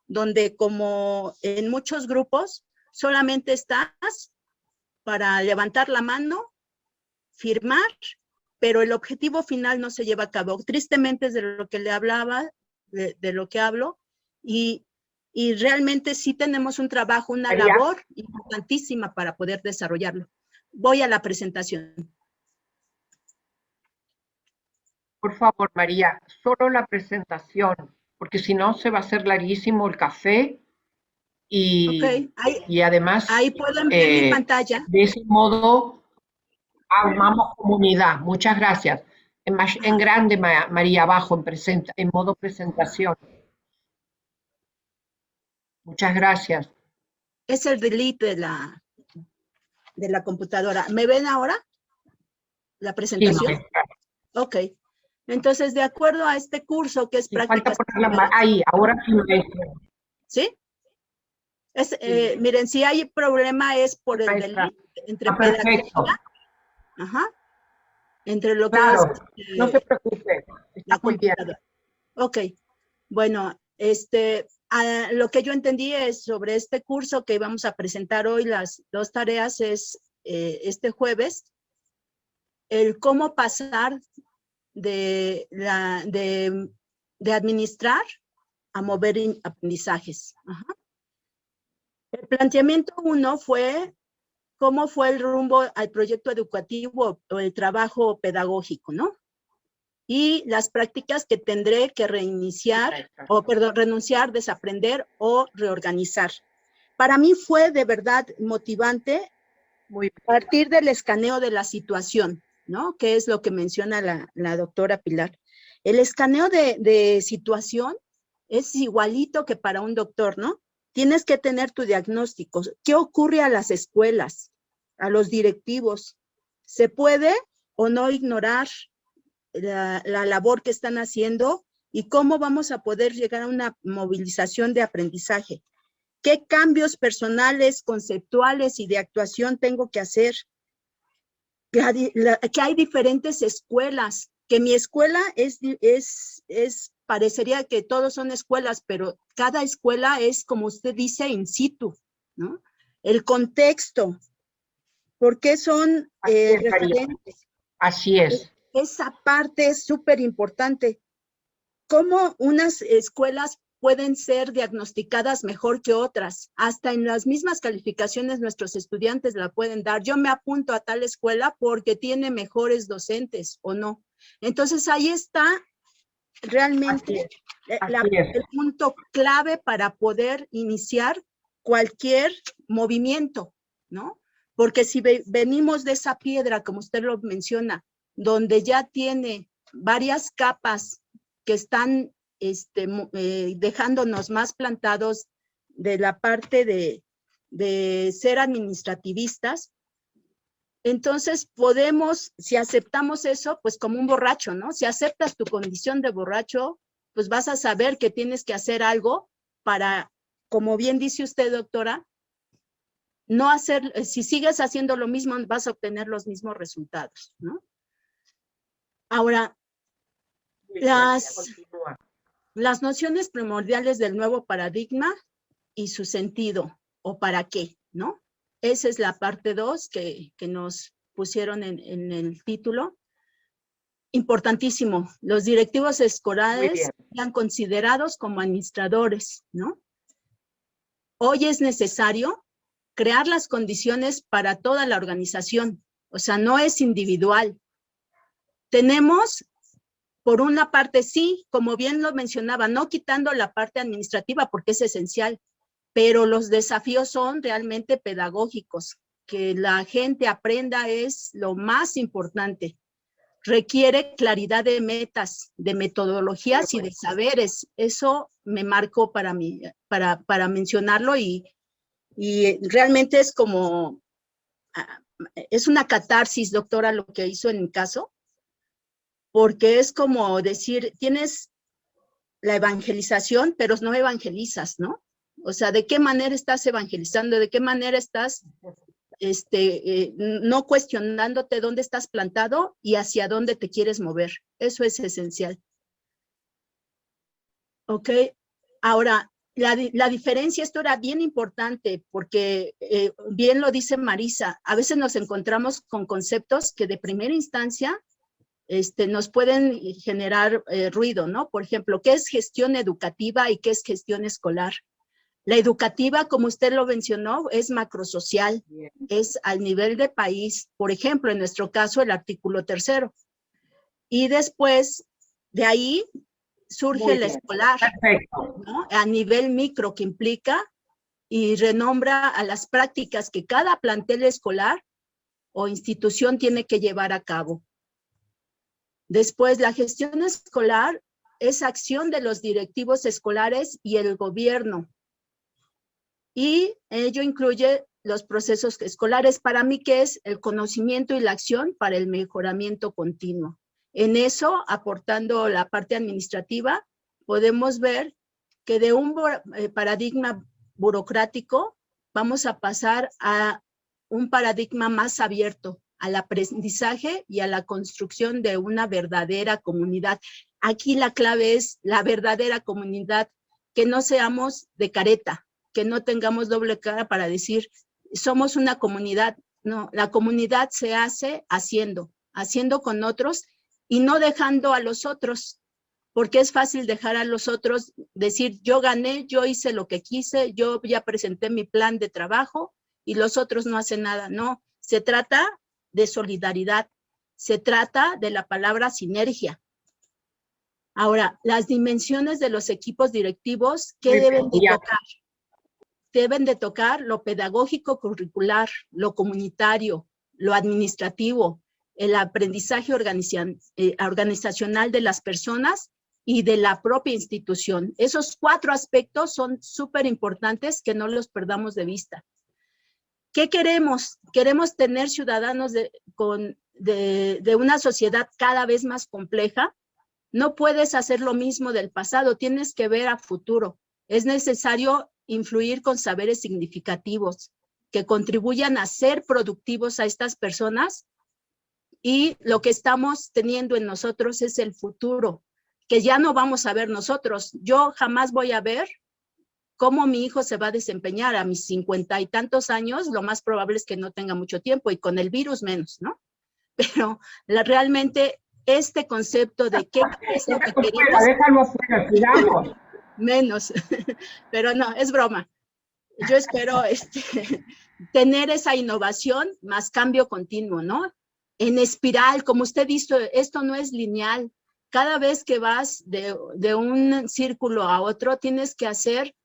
donde, como en muchos grupos, solamente estás para levantar la mano, firmar, pero el objetivo final no se lleva a cabo. Tristemente es de lo que le hablaba, de lo que hablo, y realmente sí tenemos un trabajo, una María. labor importantísima para poder desarrollarlo. Voy a la presentación. Por favor, María, solo la presentación, porque si no se va a hacer larguísimo el café y, y además ahí pueden ver mi pantalla. De ese modo armamos comunidad. Muchas gracias. En grande, María, abajo, en modo presentación. Muchas gracias. Es el delete de la computadora. ¿Me ven ahora? ¿La presentación? Sí, ok. Entonces, de acuerdo a este curso que es prácticas... Ahí, ahora sí, maestra. ¿Sí? Miren, si hay problema es por el delete entre pedagogía. Ajá. Entre lo que es... no se preocupe. Está muy bien. Ok. Bueno, lo que yo entendí es sobre este curso que íbamos a presentar hoy, las dos tareas es este jueves, el cómo pasar de administrar a mover aprendizajes. Ajá. El planteamiento 1 fue cómo fue el rumbo al proyecto educativo o el trabajo pedagógico, ¿no? Y las prácticas que tendré que reiniciar, renunciar, desaprender o reorganizar. Para mí fue de verdad motivante partir del escaneo de la situación, ¿no? Que es lo que menciona la doctora Pilar. El escaneo de situación es igualito que para un doctor, ¿no? Tienes que tener tu diagnóstico. ¿Qué ocurre a las escuelas, a los directivos? ¿Se puede o no ignorar la labor que están haciendo y cómo vamos a poder llegar a una movilización de aprendizaje? ¿Qué cambios personales, conceptuales y de actuación tengo que hacer? Que hay diferentes escuelas, que mi escuela parecería que todos son escuelas, pero cada escuela es, como usted dice, in situ, ¿no? El contexto, ¿por qué son referentes? Así es. Esa parte es súper importante. ¿Cómo unas escuelas pueden ser diagnosticadas mejor que otras? Hasta en las mismas calificaciones nuestros estudiantes la pueden dar. Yo me apunto a tal escuela porque tiene mejores docentes o no. Entonces ahí está realmente el punto clave para poder iniciar cualquier movimiento, ¿no? Porque si venimos de esa piedra, como usted lo menciona, donde ya tiene varias capas que están dejándonos más plantados de la parte de ser administrativistas, entonces podemos, si aceptamos eso, pues como un borracho, ¿no? Si aceptas tu condición de borracho, pues vas a saber que tienes que hacer algo para, como bien dice usted, doctora, no hacer, si sigues haciendo lo mismo, vas a obtener los mismos resultados, ¿no? Ahora, las nociones primordiales del nuevo paradigma y su sentido, o para qué, ¿no? Esa es la parte 2 que nos pusieron en el título. Importantísimo, los directivos escolares sean considerados como administradores, ¿no? Hoy es necesario crear las condiciones para toda la organización, o sea, no es individual. Tenemos, por una parte, sí, como bien lo mencionaba, no quitando la parte administrativa porque es esencial, pero los desafíos son realmente pedagógicos. Que la gente aprenda es lo más importante. Requiere claridad de metas, de metodologías y de saberes. Eso me marcó para mí, para mencionarlo y realmente es como, es una catarsis, doctora, lo que hizo en mi caso, porque es como decir, tienes la evangelización, pero no evangelizas, ¿no? O sea, ¿de qué manera estás evangelizando? ¿De qué manera estás no cuestionándote dónde estás plantado y hacia dónde te quieres mover? Eso es esencial. Ok, ahora, la diferencia, esto era bien importante porque bien lo dice Marisa, a veces nos encontramos con conceptos que de primera instancia nos pueden generar ruido, ¿no? Por ejemplo, ¿qué es gestión educativa y qué es gestión escolar? La educativa, como usted lo mencionó, es macrosocial, es al nivel de país. Por ejemplo, en nuestro caso, el artículo 3º. Y después, de ahí, surge la escolar, ¿no? A nivel micro, que implica y renombra a las prácticas que cada plantel escolar o institución tiene que llevar a cabo. Después, la gestión escolar es acción de los directivos escolares y el gobierno. Y ello incluye los procesos escolares, para mí, que es el conocimiento y la acción para el mejoramiento continuo. En eso, aportando la parte administrativa, podemos ver que de un paradigma burocrático vamos a pasar a un paradigma más abierto al aprendizaje y a la construcción de una verdadera comunidad. Aquí la clave es la verdadera comunidad, que no seamos de careta, que no tengamos doble cara para decir, somos una comunidad. No, la comunidad se hace haciendo con otros y no dejando a los otros, porque es fácil dejar a los otros, decir, yo gané, yo hice lo que quise, yo ya presenté mi plan de trabajo y los otros no hacen nada. No, se trata de solidaridad, se trata de la palabra sinergia. Ahora, las dimensiones de los equipos directivos, ¿qué deben de tocar? Deben de tocar lo pedagógico curricular, lo comunitario, lo administrativo, el aprendizaje organizacional de las personas y de la propia institución. Esos 4 aspectos son súper importantes, que no los perdamos de vista. ¿Qué queremos? Queremos tener ciudadanos de una sociedad cada vez más compleja. No puedes hacer lo mismo del pasado, tienes que ver a futuro. Es necesario influir con saberes significativos que contribuyan a ser productivos a estas personas, y lo que estamos teniendo en nosotros es el futuro, que ya no vamos a ver nosotros. Yo jamás voy a ver cómo mi hijo se va a desempeñar a mis 50 y tantos años. Lo más probable es que no tenga mucho tiempo, y con el virus menos, ¿no? Pero realmente este concepto de qué es lo que queremos... Déjalo fuera, sigamos. Menos, pero no, es broma. Yo espero tener esa innovación más cambio continuo, ¿no? En espiral, como usted dice, esto no es lineal. Cada vez que vas de un círculo a otro, tienes que hacer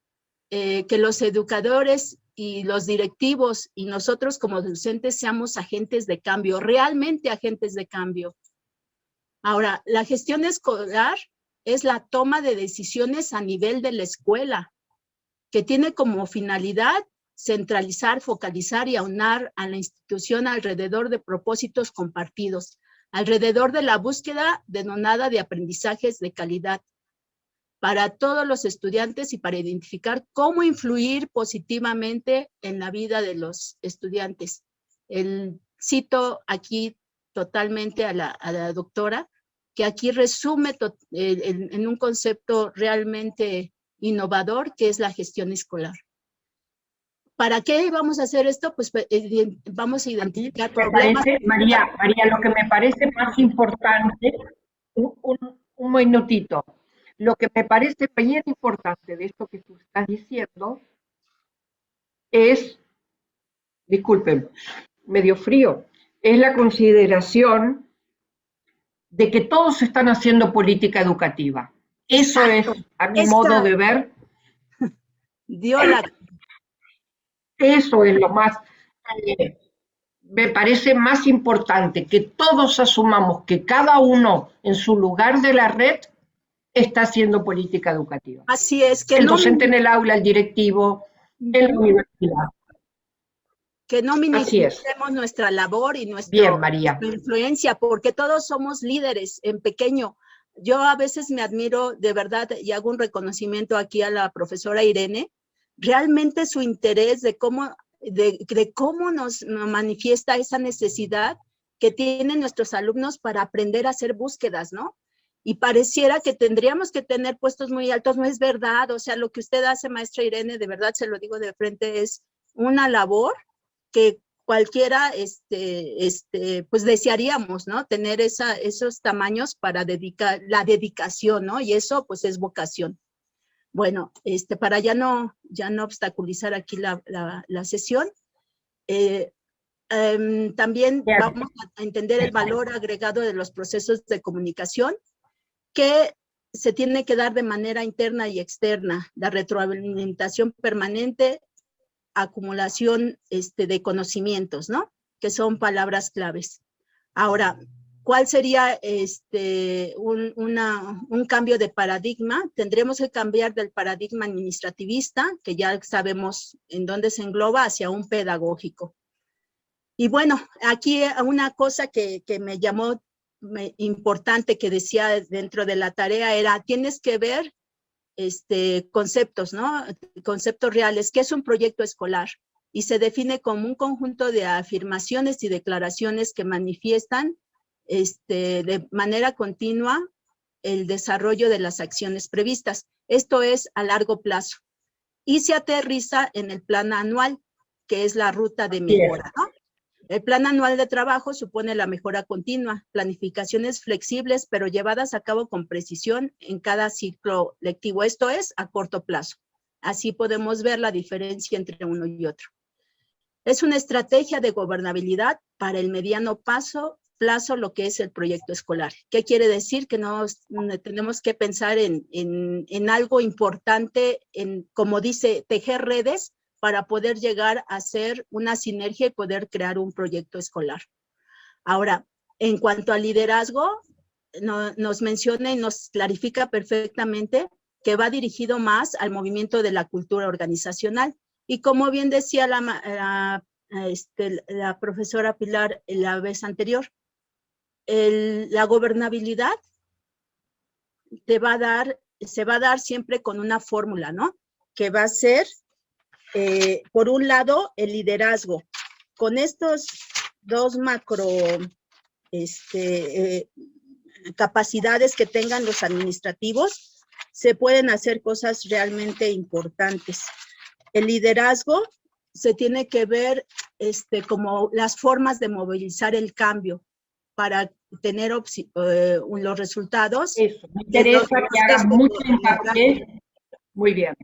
que los educadores y los directivos y nosotros como docentes seamos agentes de cambio, realmente agentes de cambio. Ahora, la gestión escolar es la toma de decisiones a nivel de la escuela, que tiene como finalidad centralizar, focalizar y aunar a la institución alrededor de propósitos compartidos, alrededor de la búsqueda denodada de aprendizajes de calidad para todos los estudiantes y para identificar cómo influir positivamente en la vida de los estudiantes. Cito aquí totalmente a la doctora, que aquí resume en un concepto realmente innovador, que es la gestión escolar. ¿Para qué vamos a hacer esto? Pues vamos a identificar problemas. María, lo que me parece más importante, un minutito, lo que me parece bien importante de esto que tú estás diciendo es, disculpen, medio frío, es la consideración de que todos están haciendo política educativa. Eso es, a mi modo de ver, eso es lo más, me parece más importante, que todos asumamos que cada uno en su lugar de la red está haciendo política educativa. Así es. Que el docente en el aula, el directivo, en la universidad. Que no minimicemos nuestra labor y nuestra influencia, porque todos somos líderes en pequeño. Yo a veces me admiro de verdad y hago un reconocimiento aquí a la profesora Irene, realmente su interés de cómo nos manifiesta esa necesidad que tienen nuestros alumnos para aprender a hacer búsquedas, ¿no? Y pareciera que tendríamos que tener puestos muy altos, no es verdad. O sea, lo que usted hace, maestra Irene, de verdad se lo digo de frente, es una labor que cualquiera, pues desearíamos, ¿no? Tener esos tamaños para la dedicación, ¿no? Y eso, pues, es vocación. Bueno, para ya no obstaculizar aquí la sesión, también vamos a entender el valor agregado de los procesos de comunicación que se tiene que dar de manera interna y externa, la retroalimentación permanente, acumulación de conocimientos, ¿no? Que son palabras claves. Ahora, ¿cuál sería un cambio de paradigma? Tendremos que cambiar del paradigma administrativista, que ya sabemos en dónde se engloba, hacia un pedagógico. Y bueno, aquí una cosa que me llamó importante, que decía dentro de la tarea, era, tienes que ver conceptos, ¿no? Conceptos reales. ¿Qué es un proyecto escolar? Y se define como un conjunto de afirmaciones y declaraciones que manifiestan de manera continua el desarrollo de las acciones previstas. Esto es a largo plazo. Y se aterriza en el plan anual, que es la ruta de mejora, ¿no? El plan anual de trabajo supone la mejora continua, planificaciones flexibles, pero llevadas a cabo con precisión en cada ciclo lectivo. Esto es a corto plazo. Así podemos ver la diferencia entre uno y otro. Es una estrategia de gobernabilidad para el mediano plazo, lo que es el proyecto escolar. ¿Qué quiere decir? Que no tenemos que pensar en algo importante, como dice, tejer redes para poder llegar a hacer una sinergia y poder crear un proyecto escolar. Ahora, en cuanto al liderazgo, nos menciona y nos clarifica perfectamente que va dirigido más al movimiento de la cultura organizacional. Y como bien decía la profesora Pilar la vez anterior, la gobernabilidad se va a dar siempre con una fórmula, ¿no? Que va a ser, por un lado, el liderazgo. Con estos dos macro capacidades que tengan los administrativos, se pueden hacer cosas realmente importantes. El liderazgo se tiene que ver como las formas de movilizar el cambio para tener los resultados. Eso, me interesa que hagas mucho hincapié. Muy bien.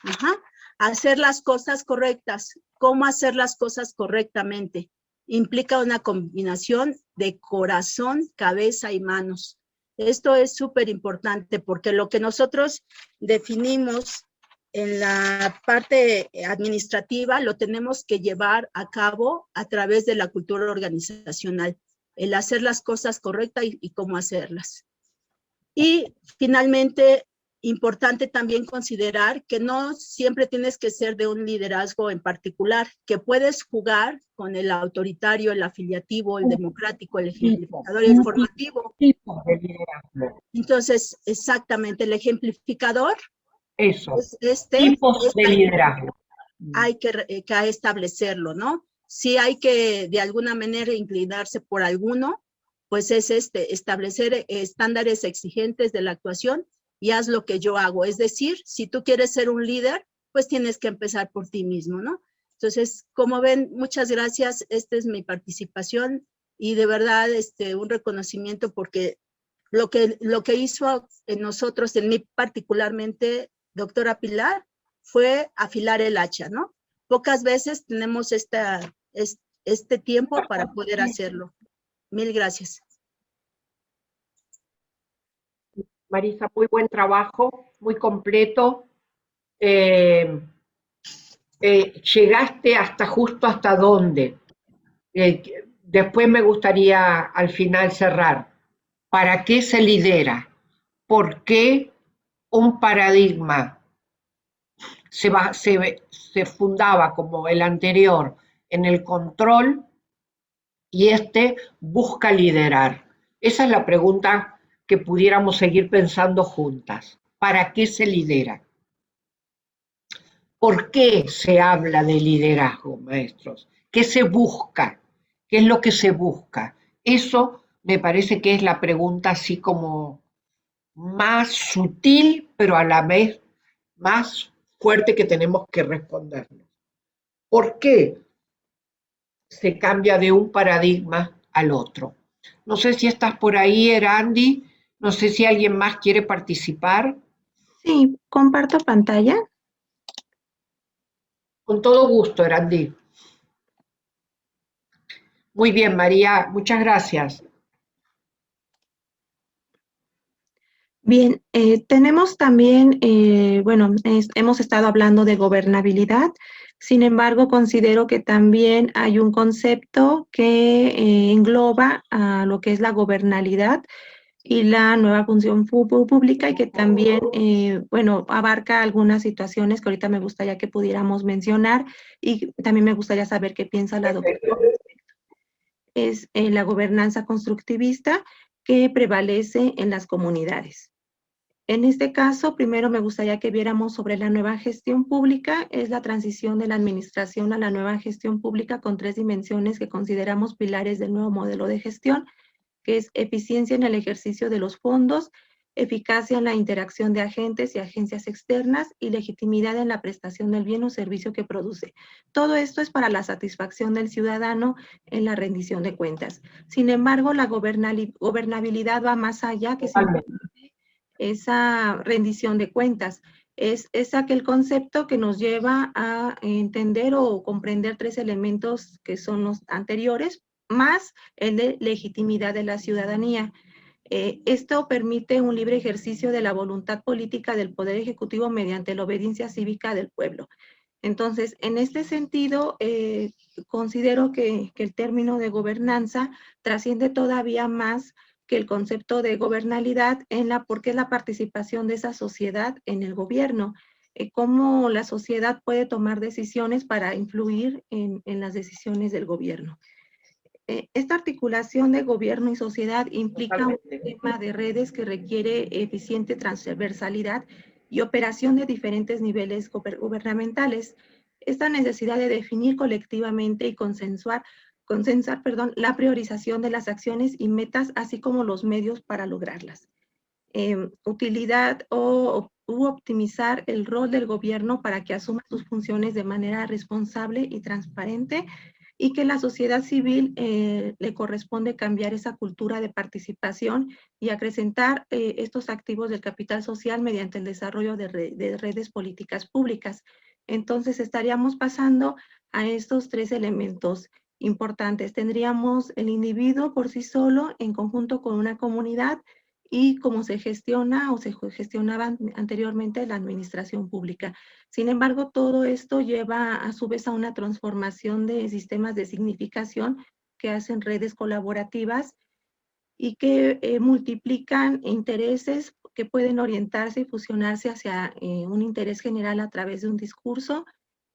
Ajá. Hacer las cosas correctas. ¿Cómo hacer las cosas correctamente? Implica una combinación de corazón, cabeza y manos. Esto es súper importante porque lo que nosotros definimos en la parte administrativa lo tenemos que llevar a cabo a través de la cultura organizacional, el hacer las cosas correctas y cómo hacerlas. Y finalmente, importante también considerar que no siempre tienes que ser de un liderazgo en particular, que puedes jugar con el autoritario, el afiliativo, el democrático, el ejemplificador y el formativo. Tipo de liderazgo. Entonces, exactamente, el ejemplificador. Eso, Es tipos de liderazgo. Hay que establecerlo, ¿no? Si hay que de alguna manera inclinarse por alguno, pues es establecer estándares exigentes de la actuación y haz lo que yo hago. Es decir, si tú quieres ser un líder, pues tienes que empezar por ti mismo, ¿no? Entonces, como ven, muchas gracias. Esta es mi participación y de verdad un reconocimiento porque lo que hizo en nosotros, en mí particularmente, doctora Pilar, fue afilar el hacha, ¿no? Pocas veces tenemos este tiempo para poder hacerlo. Mil gracias. Marisa, muy buen trabajo, muy completo. Llegaste justo hasta dónde. Después me gustaría al final cerrar. ¿Para qué se lidera? ¿Por qué un paradigma se fundaba como el anterior en el control y busca liderar? Esa es la pregunta que pudiéramos seguir pensando juntas. ¿Para qué se lidera? ¿Por qué se habla de liderazgo, maestros? ¿Qué se busca? ¿Qué es lo que se busca? Eso me parece que es la pregunta así como más sutil, pero a la vez más fuerte que tenemos que respondernos. ¿Por qué se cambia de un paradigma al otro? No sé si estás por ahí, Erandi. No sé si alguien más quiere participar. Sí, comparto pantalla. Con todo gusto, Erandi. Muy bien, María. Muchas gracias. Bien, tenemos también, bueno, hemos estado hablando de gobernabilidad, sin embargo, considero que también hay un concepto que engloba a lo que es la gobernabilidad y la nueva función pública y que también, bueno, abarca algunas situaciones que ahorita me gustaría que pudiéramos mencionar y también me gustaría saber qué piensa la doctora. Es la gobernanza constructivista que prevalece en las comunidades. En este caso, primero me gustaría que viéramos sobre la nueva gestión pública. Es la transición de la administración a la nueva gestión pública con 3 dimensiones que consideramos pilares del nuevo modelo de gestión, que es eficiencia en el ejercicio de los fondos, eficacia en la interacción de agentes y agencias externas y legitimidad en la prestación del bien o servicio que produce. Todo esto es para la satisfacción del ciudadano en la rendición de cuentas. Sin embargo, la gobernabilidad va más allá que simplemente esa rendición de cuentas. Es aquel concepto que nos lleva a entender o comprender 3 elementos que son los anteriores, más el de legitimidad de la ciudadanía. Esto permite un libre ejercicio de la voluntad política del Poder Ejecutivo mediante la obediencia cívica del pueblo. Entonces, en este sentido, considero que el término de gobernanza trasciende todavía más que el concepto de gobernabilidad porque es la participación de esa sociedad en el gobierno, cómo la sociedad puede tomar decisiones para influir en las decisiones del gobierno. Esta articulación de gobierno y sociedad implica un sistema de redes que requiere eficiente transversalidad y operación de diferentes niveles gubernamentales. Esta necesidad de definir colectivamente y consensar, la priorización de las acciones y metas, así como los medios para lograrlas. Utilidad u optimizar el rol del gobierno para que asuma sus funciones de manera responsable y transparente, y que la sociedad civil le corresponde cambiar esa cultura de participación y acrecentar estos activos del capital social mediante el desarrollo de redes políticas públicas. Entonces estaríamos pasando a estos 3 elementos importantes. Tendríamos el individuo por sí solo en conjunto con una comunidad y cómo se gestiona o se gestionaba anteriormente la administración pública. Sin embargo, todo esto lleva a su vez a una transformación de sistemas de significación que hacen redes colaborativas y que multiplican intereses que pueden orientarse y fusionarse hacia un interés general a través de un discurso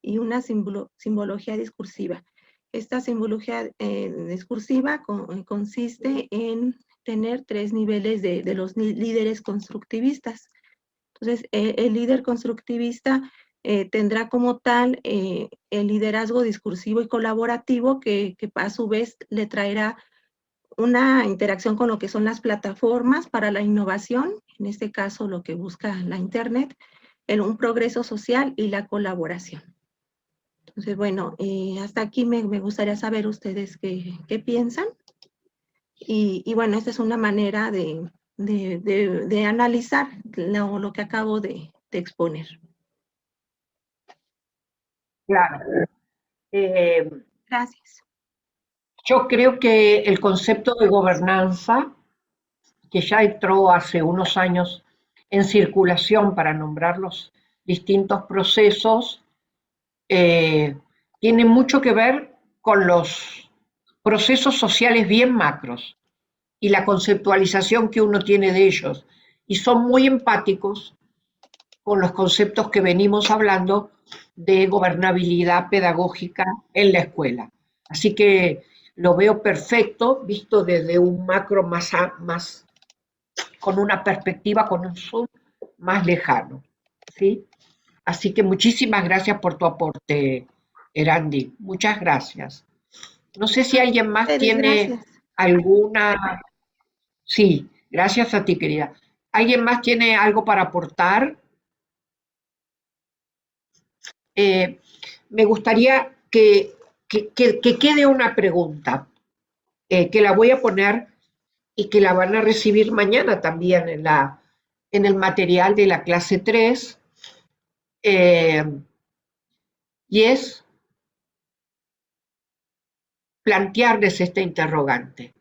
y una simbología discursiva. Esta simbología discursiva consiste en tener 3 niveles de los líderes constructivistas. Entonces, el líder constructivista tendrá como tal el liderazgo discursivo y colaborativo que a su vez le traerá una interacción con lo que son las plataformas para la innovación, en este caso lo que busca la Internet, un progreso social y la colaboración. Entonces, bueno, hasta aquí me gustaría saber ustedes qué piensan. Y bueno, esta es una manera de analizar lo que acabo de exponer. Claro. Gracias. Yo creo que el concepto de gobernanza, que ya entró hace unos años en circulación para nombrar los distintos procesos, tiene mucho que ver con los procesos sociales bien macros y la conceptualización que uno tiene de ellos. Y son muy empáticos con los conceptos que venimos hablando de gobernabilidad pedagógica en la escuela. Así que lo veo perfecto, visto desde un macro más con una perspectiva, con un zoom más lejano, ¿sí? Así que muchísimas gracias por tu aporte, Erandi. Muchas gracias. No sé si alguien más tiene alguna... Sí, gracias a ti, querida. ¿Alguien más tiene algo para aportar? Me gustaría que quede una pregunta, que la voy a poner y que la van a recibir mañana también en el material de la clase 3, y es plantearles esta interrogante.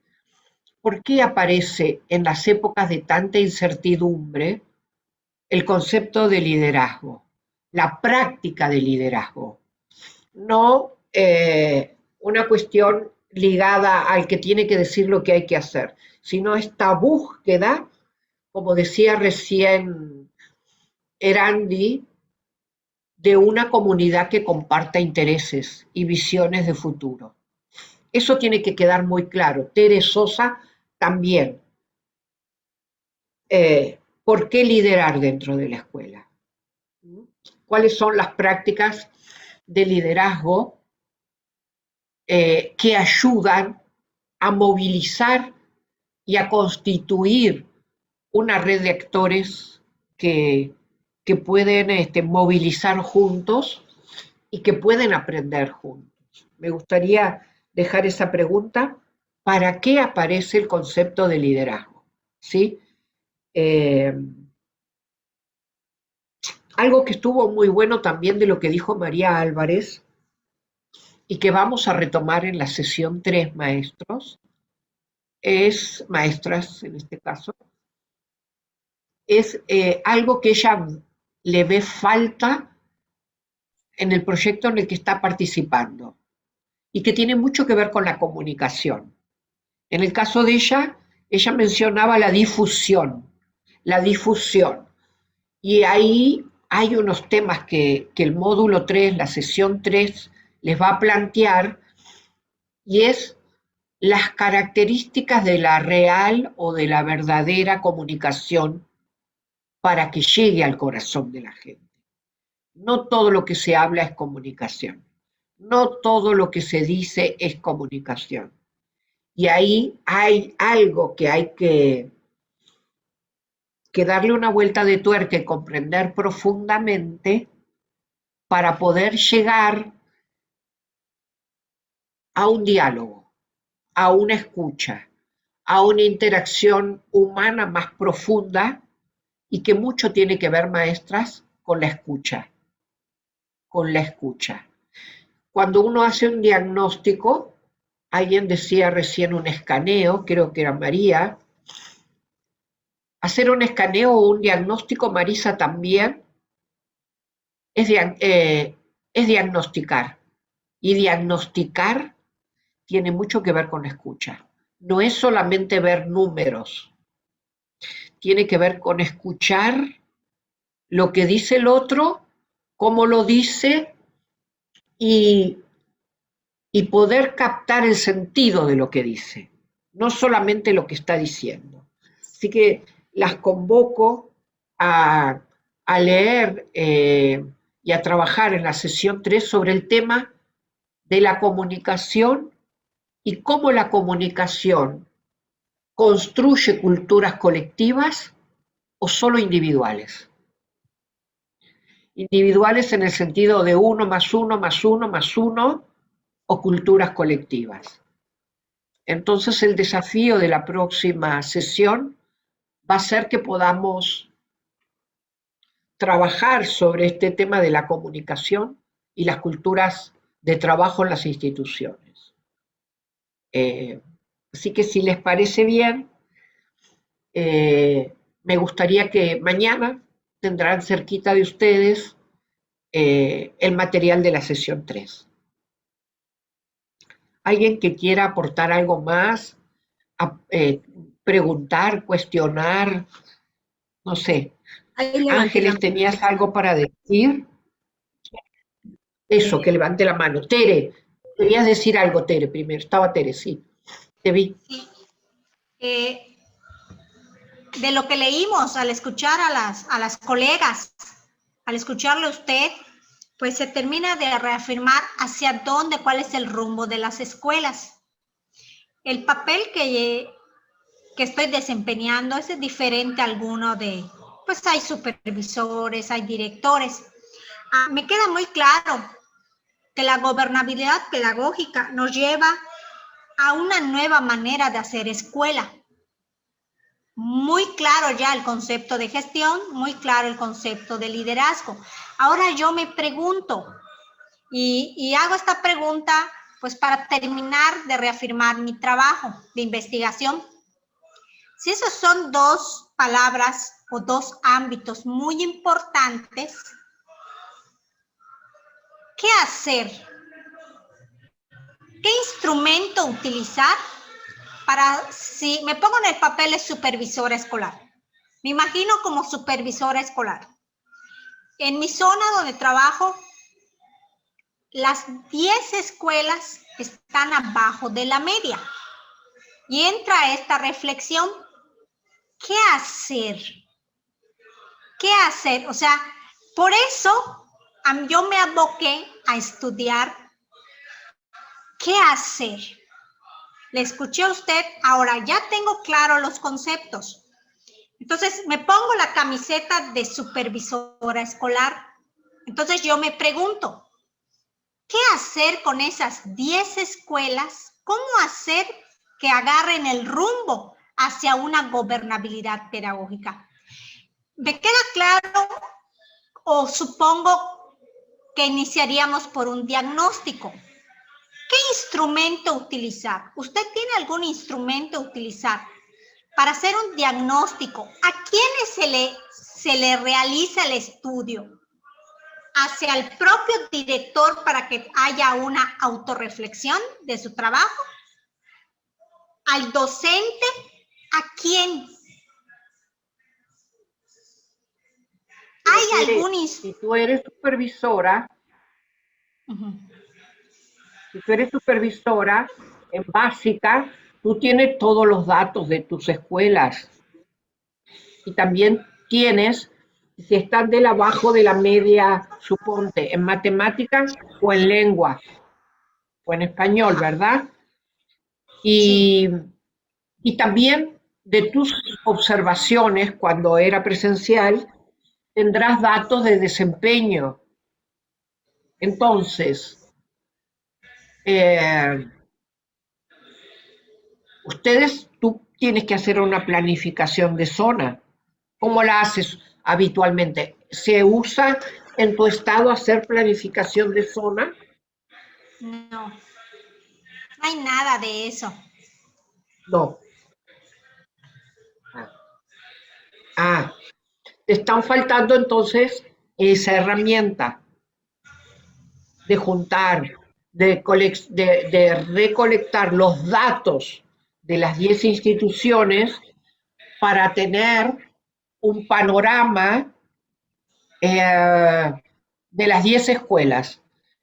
¿Por qué aparece en las épocas de tanta incertidumbre el concepto de liderazgo, la práctica de liderazgo? No una cuestión ligada al que tiene que decir lo que hay que hacer, sino esta búsqueda, como decía recién Erandi, de una comunidad que comparta intereses y visiones de futuro. Eso tiene que quedar muy claro. Tere Sosa también. ¿Por qué liderar dentro de la escuela? ¿Cuáles son las prácticas de liderazgo que ayudan a movilizar y a constituir una red de actores que pueden movilizar juntos y que pueden aprender juntos? Me gustaría dejar esa pregunta. ¿Para qué aparece el concepto de liderazgo? ¿Sí? Algo que estuvo muy bueno también de lo que dijo María Álvarez y que vamos a retomar en la sesión 3, maestras en este caso, es algo que ella le ve falta en el proyecto en el que está participando y que tiene mucho que ver con la comunicación. En el caso de ella mencionaba la difusión, y ahí hay unos temas que el módulo 3, la sesión 3, les va a plantear, y es las características de la real o de la verdadera comunicación para que llegue al corazón de la gente. No todo lo que se habla es comunicación. No todo lo que se dice es comunicación. Y ahí hay algo que hay que darle una vuelta de tuerca y comprender profundamente para poder llegar a un diálogo, a una escucha, a una interacción humana más profunda y que mucho tiene que ver, maestras, con la escucha. Con la escucha. Cuando uno hace un diagnóstico, alguien decía recién un escaneo, creo que era María. Hacer un escaneo o un diagnóstico, Marisa, también es diagnosticar. Y diagnosticar tiene mucho que ver con la escucha. No es solamente ver números. Tiene que ver con escuchar lo que dice el otro, cómo lo dice y poder captar el sentido de lo que dice, no solamente lo que está diciendo. Así que las convoco a leer y a trabajar en la sesión 3 sobre el tema de la comunicación y cómo la comunicación construye culturas colectivas o solo individuales. Individuales en el sentido de 1 más 1 más 1 más 1 o culturas colectivas. Entonces el desafío de la próxima sesión va a ser que podamos trabajar sobre este tema de la comunicación y las culturas de trabajo en las instituciones. Así que si les parece bien, me gustaría que mañana tendrán cerquita de ustedes el material de la sesión 3. ¿Alguien que quiera aportar algo más? Preguntar, cuestionar, no sé. Ángeles, ¿tenías algo para decir? Eso, que levante la mano. Tere, querías decir algo, Tere, primero. Estaba Tere, sí. Te vi. Sí. De lo que leímos al escuchar a las colegas, al escucharle a usted, pues se termina de reafirmar hacia dónde, cuál es el rumbo de las escuelas. El papel que estoy desempeñando es diferente a alguno de, pues hay supervisores, hay directores. Me queda muy claro que la gobernabilidad pedagógica nos lleva a una nueva manera de hacer escuela. Muy claro ya el concepto de gestión, muy claro el concepto de liderazgo. Ahora yo me pregunto, y hago esta pregunta pues para terminar de reafirmar mi trabajo de investigación. Si esos son dos palabras o dos ámbitos muy importantes, ¿qué hacer? ¿Qué instrumento utilizar para, si me pongo en el papel de supervisora escolar? Me imagino como supervisora escolar. En mi zona donde trabajo, las 10 escuelas están abajo de la media. Y entra esta reflexión, ¿qué hacer? ¿Qué hacer? O sea, por eso yo me aboqué a estudiar qué hacer. Le escuché a usted, ahora ya tengo claro los conceptos. Entonces, me pongo la camiseta de supervisora escolar. Entonces, yo me pregunto, ¿qué hacer con esas 10 escuelas? ¿Cómo hacer que agarren el rumbo hacia una gobernabilidad pedagógica? Me queda claro o supongo que iniciaríamos por un diagnóstico. ¿Qué instrumento utilizar? ¿Usted tiene algún instrumento a utilizar para hacer un diagnóstico? ¿A quiénes se le realiza el estudio? ¿Hacia el propio director para que haya una autorreflexión de su trabajo? ¿Al docente? ¿A quién? ¿Hay algún Si tú eres supervisora, si tú eres supervisora en básica, tú tienes todos los datos de tus escuelas. Y también tienes, si están abajo de la media, suponte, en matemáticas o en lengua, o en español, ¿verdad? Y también de tus observaciones cuando era presencial, tendrás datos de desempeño. Entonces, tú tienes que hacer una planificación de zona. ¿Cómo la haces habitualmente? ¿Se usa en tu estado hacer planificación de zona? No, no hay nada de eso. No. Te están faltando entonces esa herramienta de juntar, de recolectar los datos de las 10 instituciones para tener un panorama de las 10 escuelas.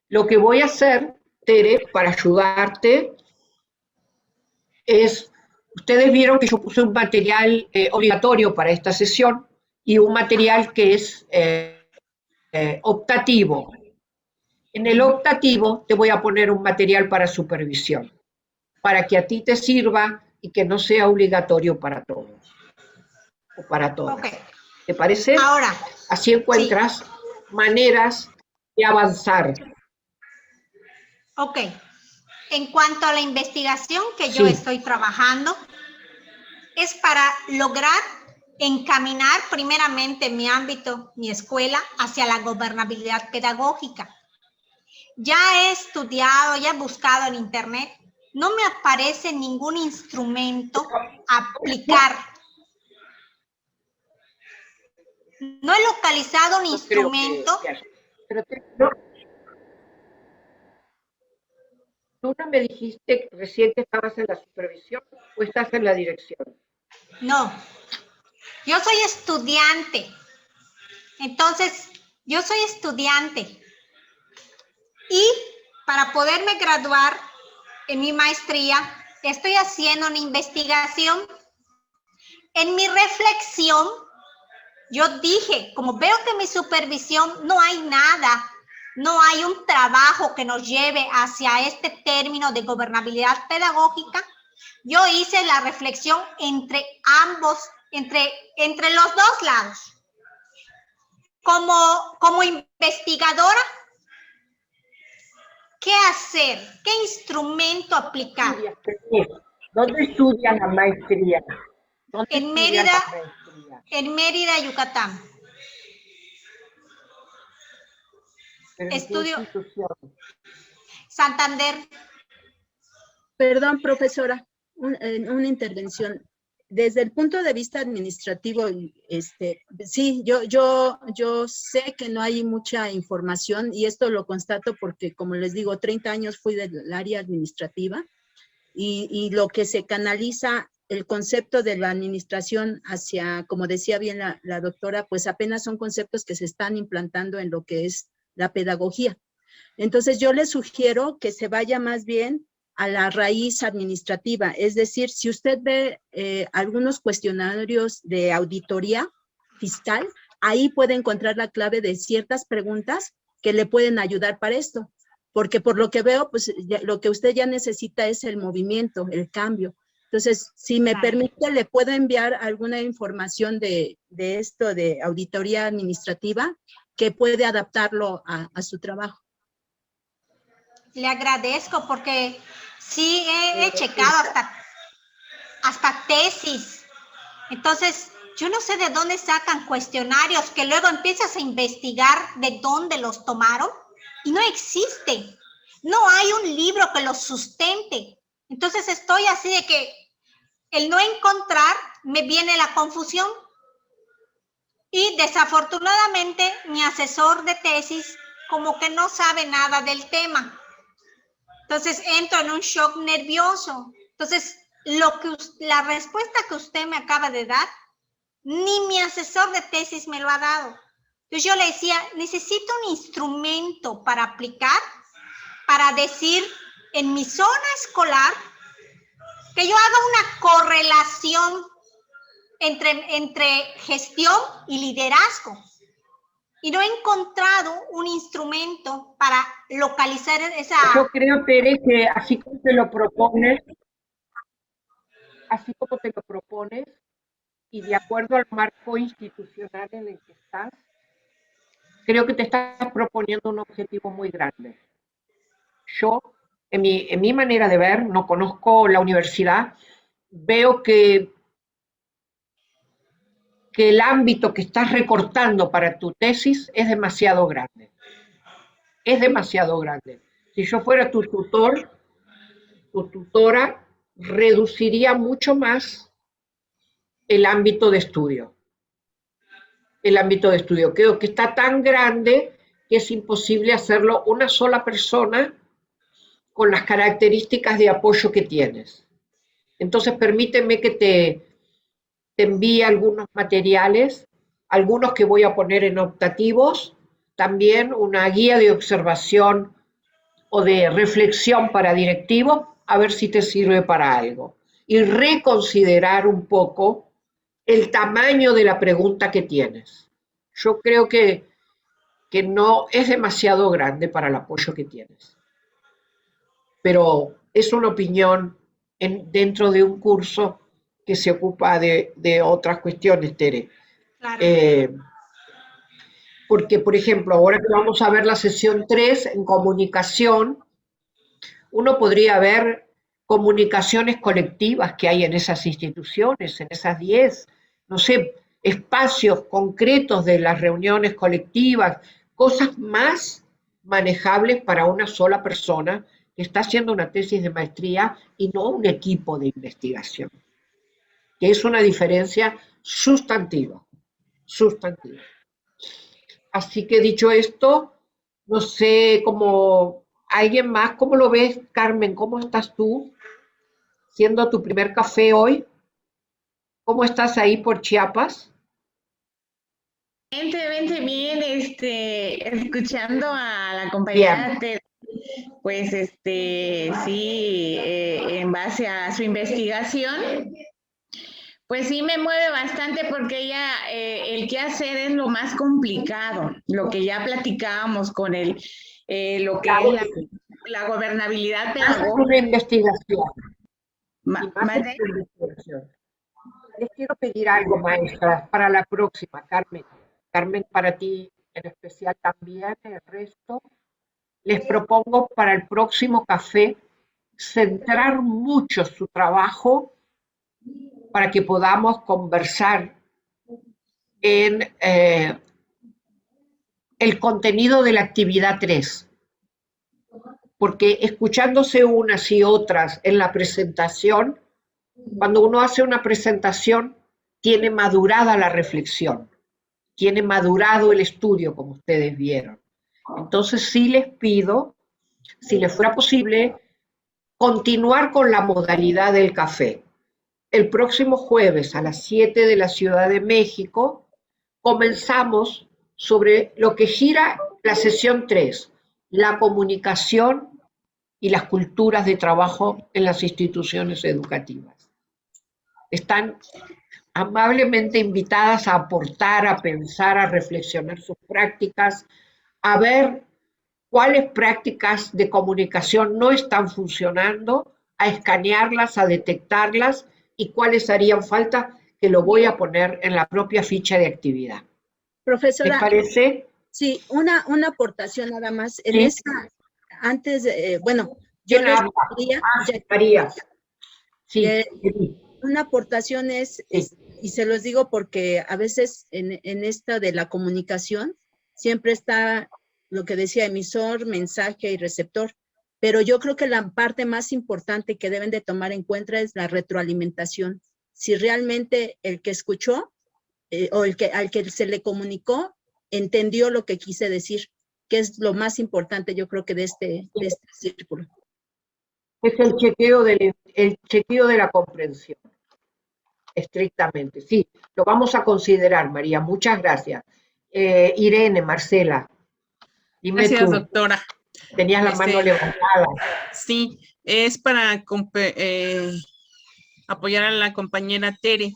Lo que voy a hacer, Tere, para ayudarte, es, ustedes vieron que yo puse un material obligatorio para esta sesión y un material que es optativo. En el optativo te voy a poner un material para supervisión, para que a ti te sirva y que no sea obligatorio para todos o para todas. Okay. ¿Te parece? Ahora. Así encuentras maneras de avanzar. Ok. En cuanto a la investigación que yo estoy trabajando, es para lograr encaminar primeramente mi ámbito, mi escuela, hacia la gobernabilidad pedagógica. Ya he estudiado, ya he buscado en internet, no me aparece ningún instrumento a aplicar. No he localizado un instrumento. ¿Tú no me dijiste recién que estabas en la supervisión o estás en la dirección? No, yo soy estudiante. Entonces, yo soy estudiante. Y para poderme graduar en mi maestría, estoy haciendo una investigación. En mi reflexión, yo dije, como veo que en mi supervisión no hay nada, no hay un trabajo que nos lleve hacia este término de gobernabilidad pedagógica, yo hice la reflexión entre ambos, entre los dos lados. Como investigadora, ¿qué hacer? ¿Qué instrumento aplicar? ¿Dónde estudias la maestría? En Mérida, Yucatán. Estudio Santander. Perdón, profesora, una intervención. Desde el punto de vista administrativo, sí, yo sé que no hay mucha información y esto lo constato porque, como les digo, 30 años fui del área administrativa y lo que se canaliza, el concepto de la administración hacia, como decía bien la doctora, pues apenas son conceptos que se están implantando en lo que es la pedagogía. Entonces yo les sugiero que se vaya más bien a la raíz administrativa, es decir, si usted ve algunos cuestionarios de auditoría fiscal, ahí puede encontrar la clave de ciertas preguntas que le pueden ayudar para esto, porque por lo que veo, pues lo que usted ya necesita es el movimiento, el cambio. Entonces, si me permite, le puedo enviar alguna información de esto de auditoría administrativa que puede adaptarlo a su trabajo. Le agradezco porque sí he checado hasta tesis. Entonces, yo no sé de dónde sacan cuestionarios que luego empiezas a investigar de dónde los tomaron y no existe. No hay un libro que los sustente. Entonces estoy así de que el no encontrar me viene la confusión. Y desafortunadamente mi asesor de tesis como que no sabe nada del tema. Entonces entro en un shock nervioso. Entonces la respuesta que usted me acaba de dar, ni mi asesor de tesis me lo ha dado. Entonces yo le decía, necesito un instrumento para aplicar, para decir en mi zona escolar que yo haga una correlación entre gestión y liderazgo. Y no he encontrado un instrumento para localizar esa... Yo creo, Tere, que así como te lo propones, y de acuerdo al marco institucional en el que estás, creo que te estás proponiendo un objetivo muy grande. Yo, en mi manera de ver, no conozco la universidad, veo que el ámbito que estás recortando para tu tesis es demasiado grande. Es demasiado grande. Si yo fuera tu tutor, tu tutora, reduciría mucho más el ámbito de estudio. El ámbito de estudio. Creo que está tan grande que es imposible hacerlo una sola persona con las características de apoyo que tienes. Entonces, permíteme que te envíe algunos materiales, algunos que voy a poner en optativos, también una guía de observación o de reflexión para directivos, a ver si te sirve para algo. Y reconsiderar un poco el tamaño de la pregunta que tienes. Yo creo que no es demasiado grande para el apoyo que tienes. Pero es una opinión dentro de un curso que se ocupa de otras cuestiones, Tere. Claro. Porque, por ejemplo, ahora que vamos a ver la sesión 3 en comunicación, uno podría ver comunicaciones colectivas que hay en esas instituciones, en esas 10, no sé, espacios concretos de las reuniones colectivas, cosas más manejables para una sola persona que está haciendo una tesis de maestría y no un equipo de investigación, que es una diferencia sustantiva. Así que dicho esto, no sé cómo, ¿alguien más? ¿Cómo lo ves, Carmen? ¿Cómo estás tú? Siendo tu primer café hoy. ¿Cómo estás ahí por Chiapas? Vente bien, escuchando a la compañera Tere, pues sí, en base a su investigación, pues sí me mueve bastante porque ella, el qué hacer es lo más complicado, lo que ya platicábamos con lo que claro, es la gobernabilidad pedagógica. Una investigación. Les quiero pedir algo, maestras, para la próxima, Carmen. Carmen, para ti en especial también, el resto. Les propongo para el próximo café centrar mucho su trabajo para que podamos conversar en el contenido de la actividad 3. Porque escuchándose unas y otras en la presentación, cuando uno hace una presentación, tiene madurada la reflexión, tiene madurado el estudio, como ustedes vieron. Entonces sí les pido, si les fuera posible, continuar con la modalidad del café. El próximo jueves a las 7 de la Ciudad de México comenzamos sobre lo que gira la sesión 3, la comunicación y las culturas de trabajo en las instituciones educativas. Están amablemente invitadas a aportar, a pensar, a reflexionar sus prácticas, a ver cuáles prácticas de comunicación no están funcionando, a escanearlas, a detectarlas y cuáles harían falta, que lo voy a poner en la propia ficha de actividad. Profesora, ¿Les parece? Sí, una aportación nada más. En ¿sí? esa, antes de, bueno, yo les diría, María. Sí. una aportación es, y se los digo porque a veces en esta de la comunicación siempre está lo que decía emisor, mensaje y receptor, pero yo creo que la parte más importante que deben de tomar en cuenta es la retroalimentación. Si realmente el que escuchó o al que se le comunicó entendió lo que quise decir, que es lo más importante yo creo que de este círculo. Es el chequeo de la comprensión, estrictamente. Sí, lo vamos a considerar, María. Muchas gracias. Irene, Marcela, dime Gracias, tú. doctora. Tenías la mano levantada. Sí, es para apoyar a la compañera Tere.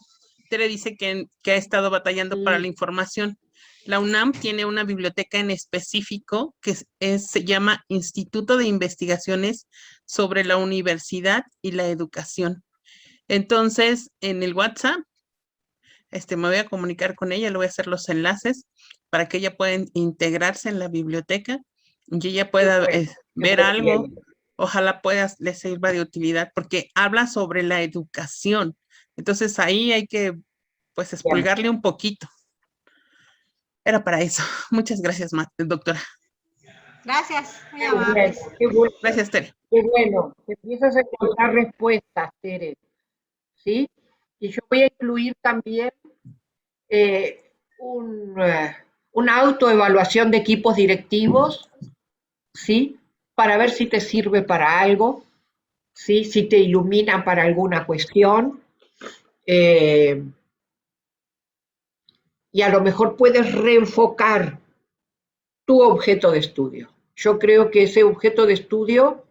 Tere dice que ha estado batallando para la información. La UNAM tiene una biblioteca en específico que se llama Instituto de Investigaciones sobre la Universidad y la Educación. Entonces, en el WhatsApp, me voy a comunicar con ella, le voy a hacer los enlaces para que ella pueda integrarse en la biblioteca y ella pueda ver algo. Ojalá le sirva de utilidad porque habla sobre la educación. Entonces ahí hay que pues expulgarle un poquito. Era para eso. Muchas gracias, doctora. Gracias, muy amables. Qué bueno. Gracias, Tere. Qué bueno. Empiezas a encontrar respuestas, Tere. ¿Sí? Y yo voy a incluir también una autoevaluación de equipos directivos, ¿sí? Para ver si te sirve para algo, ¿sí? Si te ilumina para alguna cuestión. Y a lo mejor puedes reenfocar tu objeto de estudio. Yo creo que ese objeto de estudio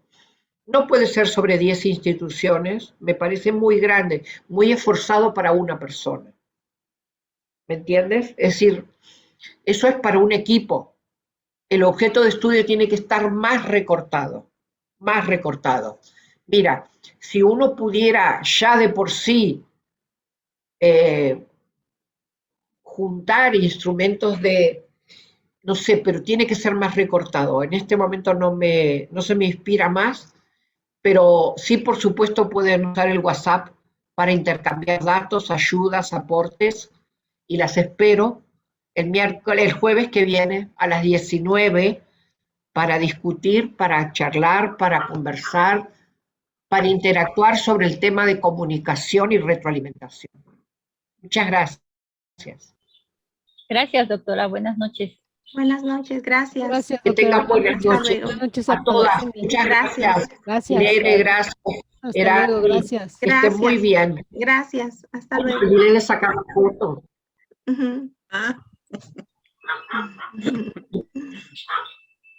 no puede ser sobre 10 instituciones, me parece muy grande, muy esforzado para una persona. ¿Me entiendes? Es decir, eso es para un equipo. El objeto de estudio tiene que estar más recortado, más recortado. Mira, si uno pudiera ya de por sí juntar instrumentos no sé, pero tiene que ser más recortado. En este momento no se me inspira más, pero sí, por supuesto, pueden usar el WhatsApp para intercambiar datos, ayudas, aportes, y las espero el jueves que viene a las 19 para discutir, para charlar, para conversar, para interactuar sobre el tema de comunicación y retroalimentación. Muchas gracias. Gracias, doctora. Buenas noches. Buenas noches, gracias. Gracias, Que tengan doctora. buenas noches. Buenas noches A todas. Muchas gracias. Irene, gracias. Hasta luego, gracias. Que esté muy bien. Gracias, hasta luego. No olviden de sacar la foto.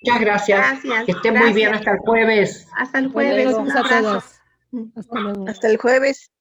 Muchas gracias. Que esté muy bien hasta el jueves. Hasta el jueves. Buenas noches a todos. Hasta luego. Hasta el jueves.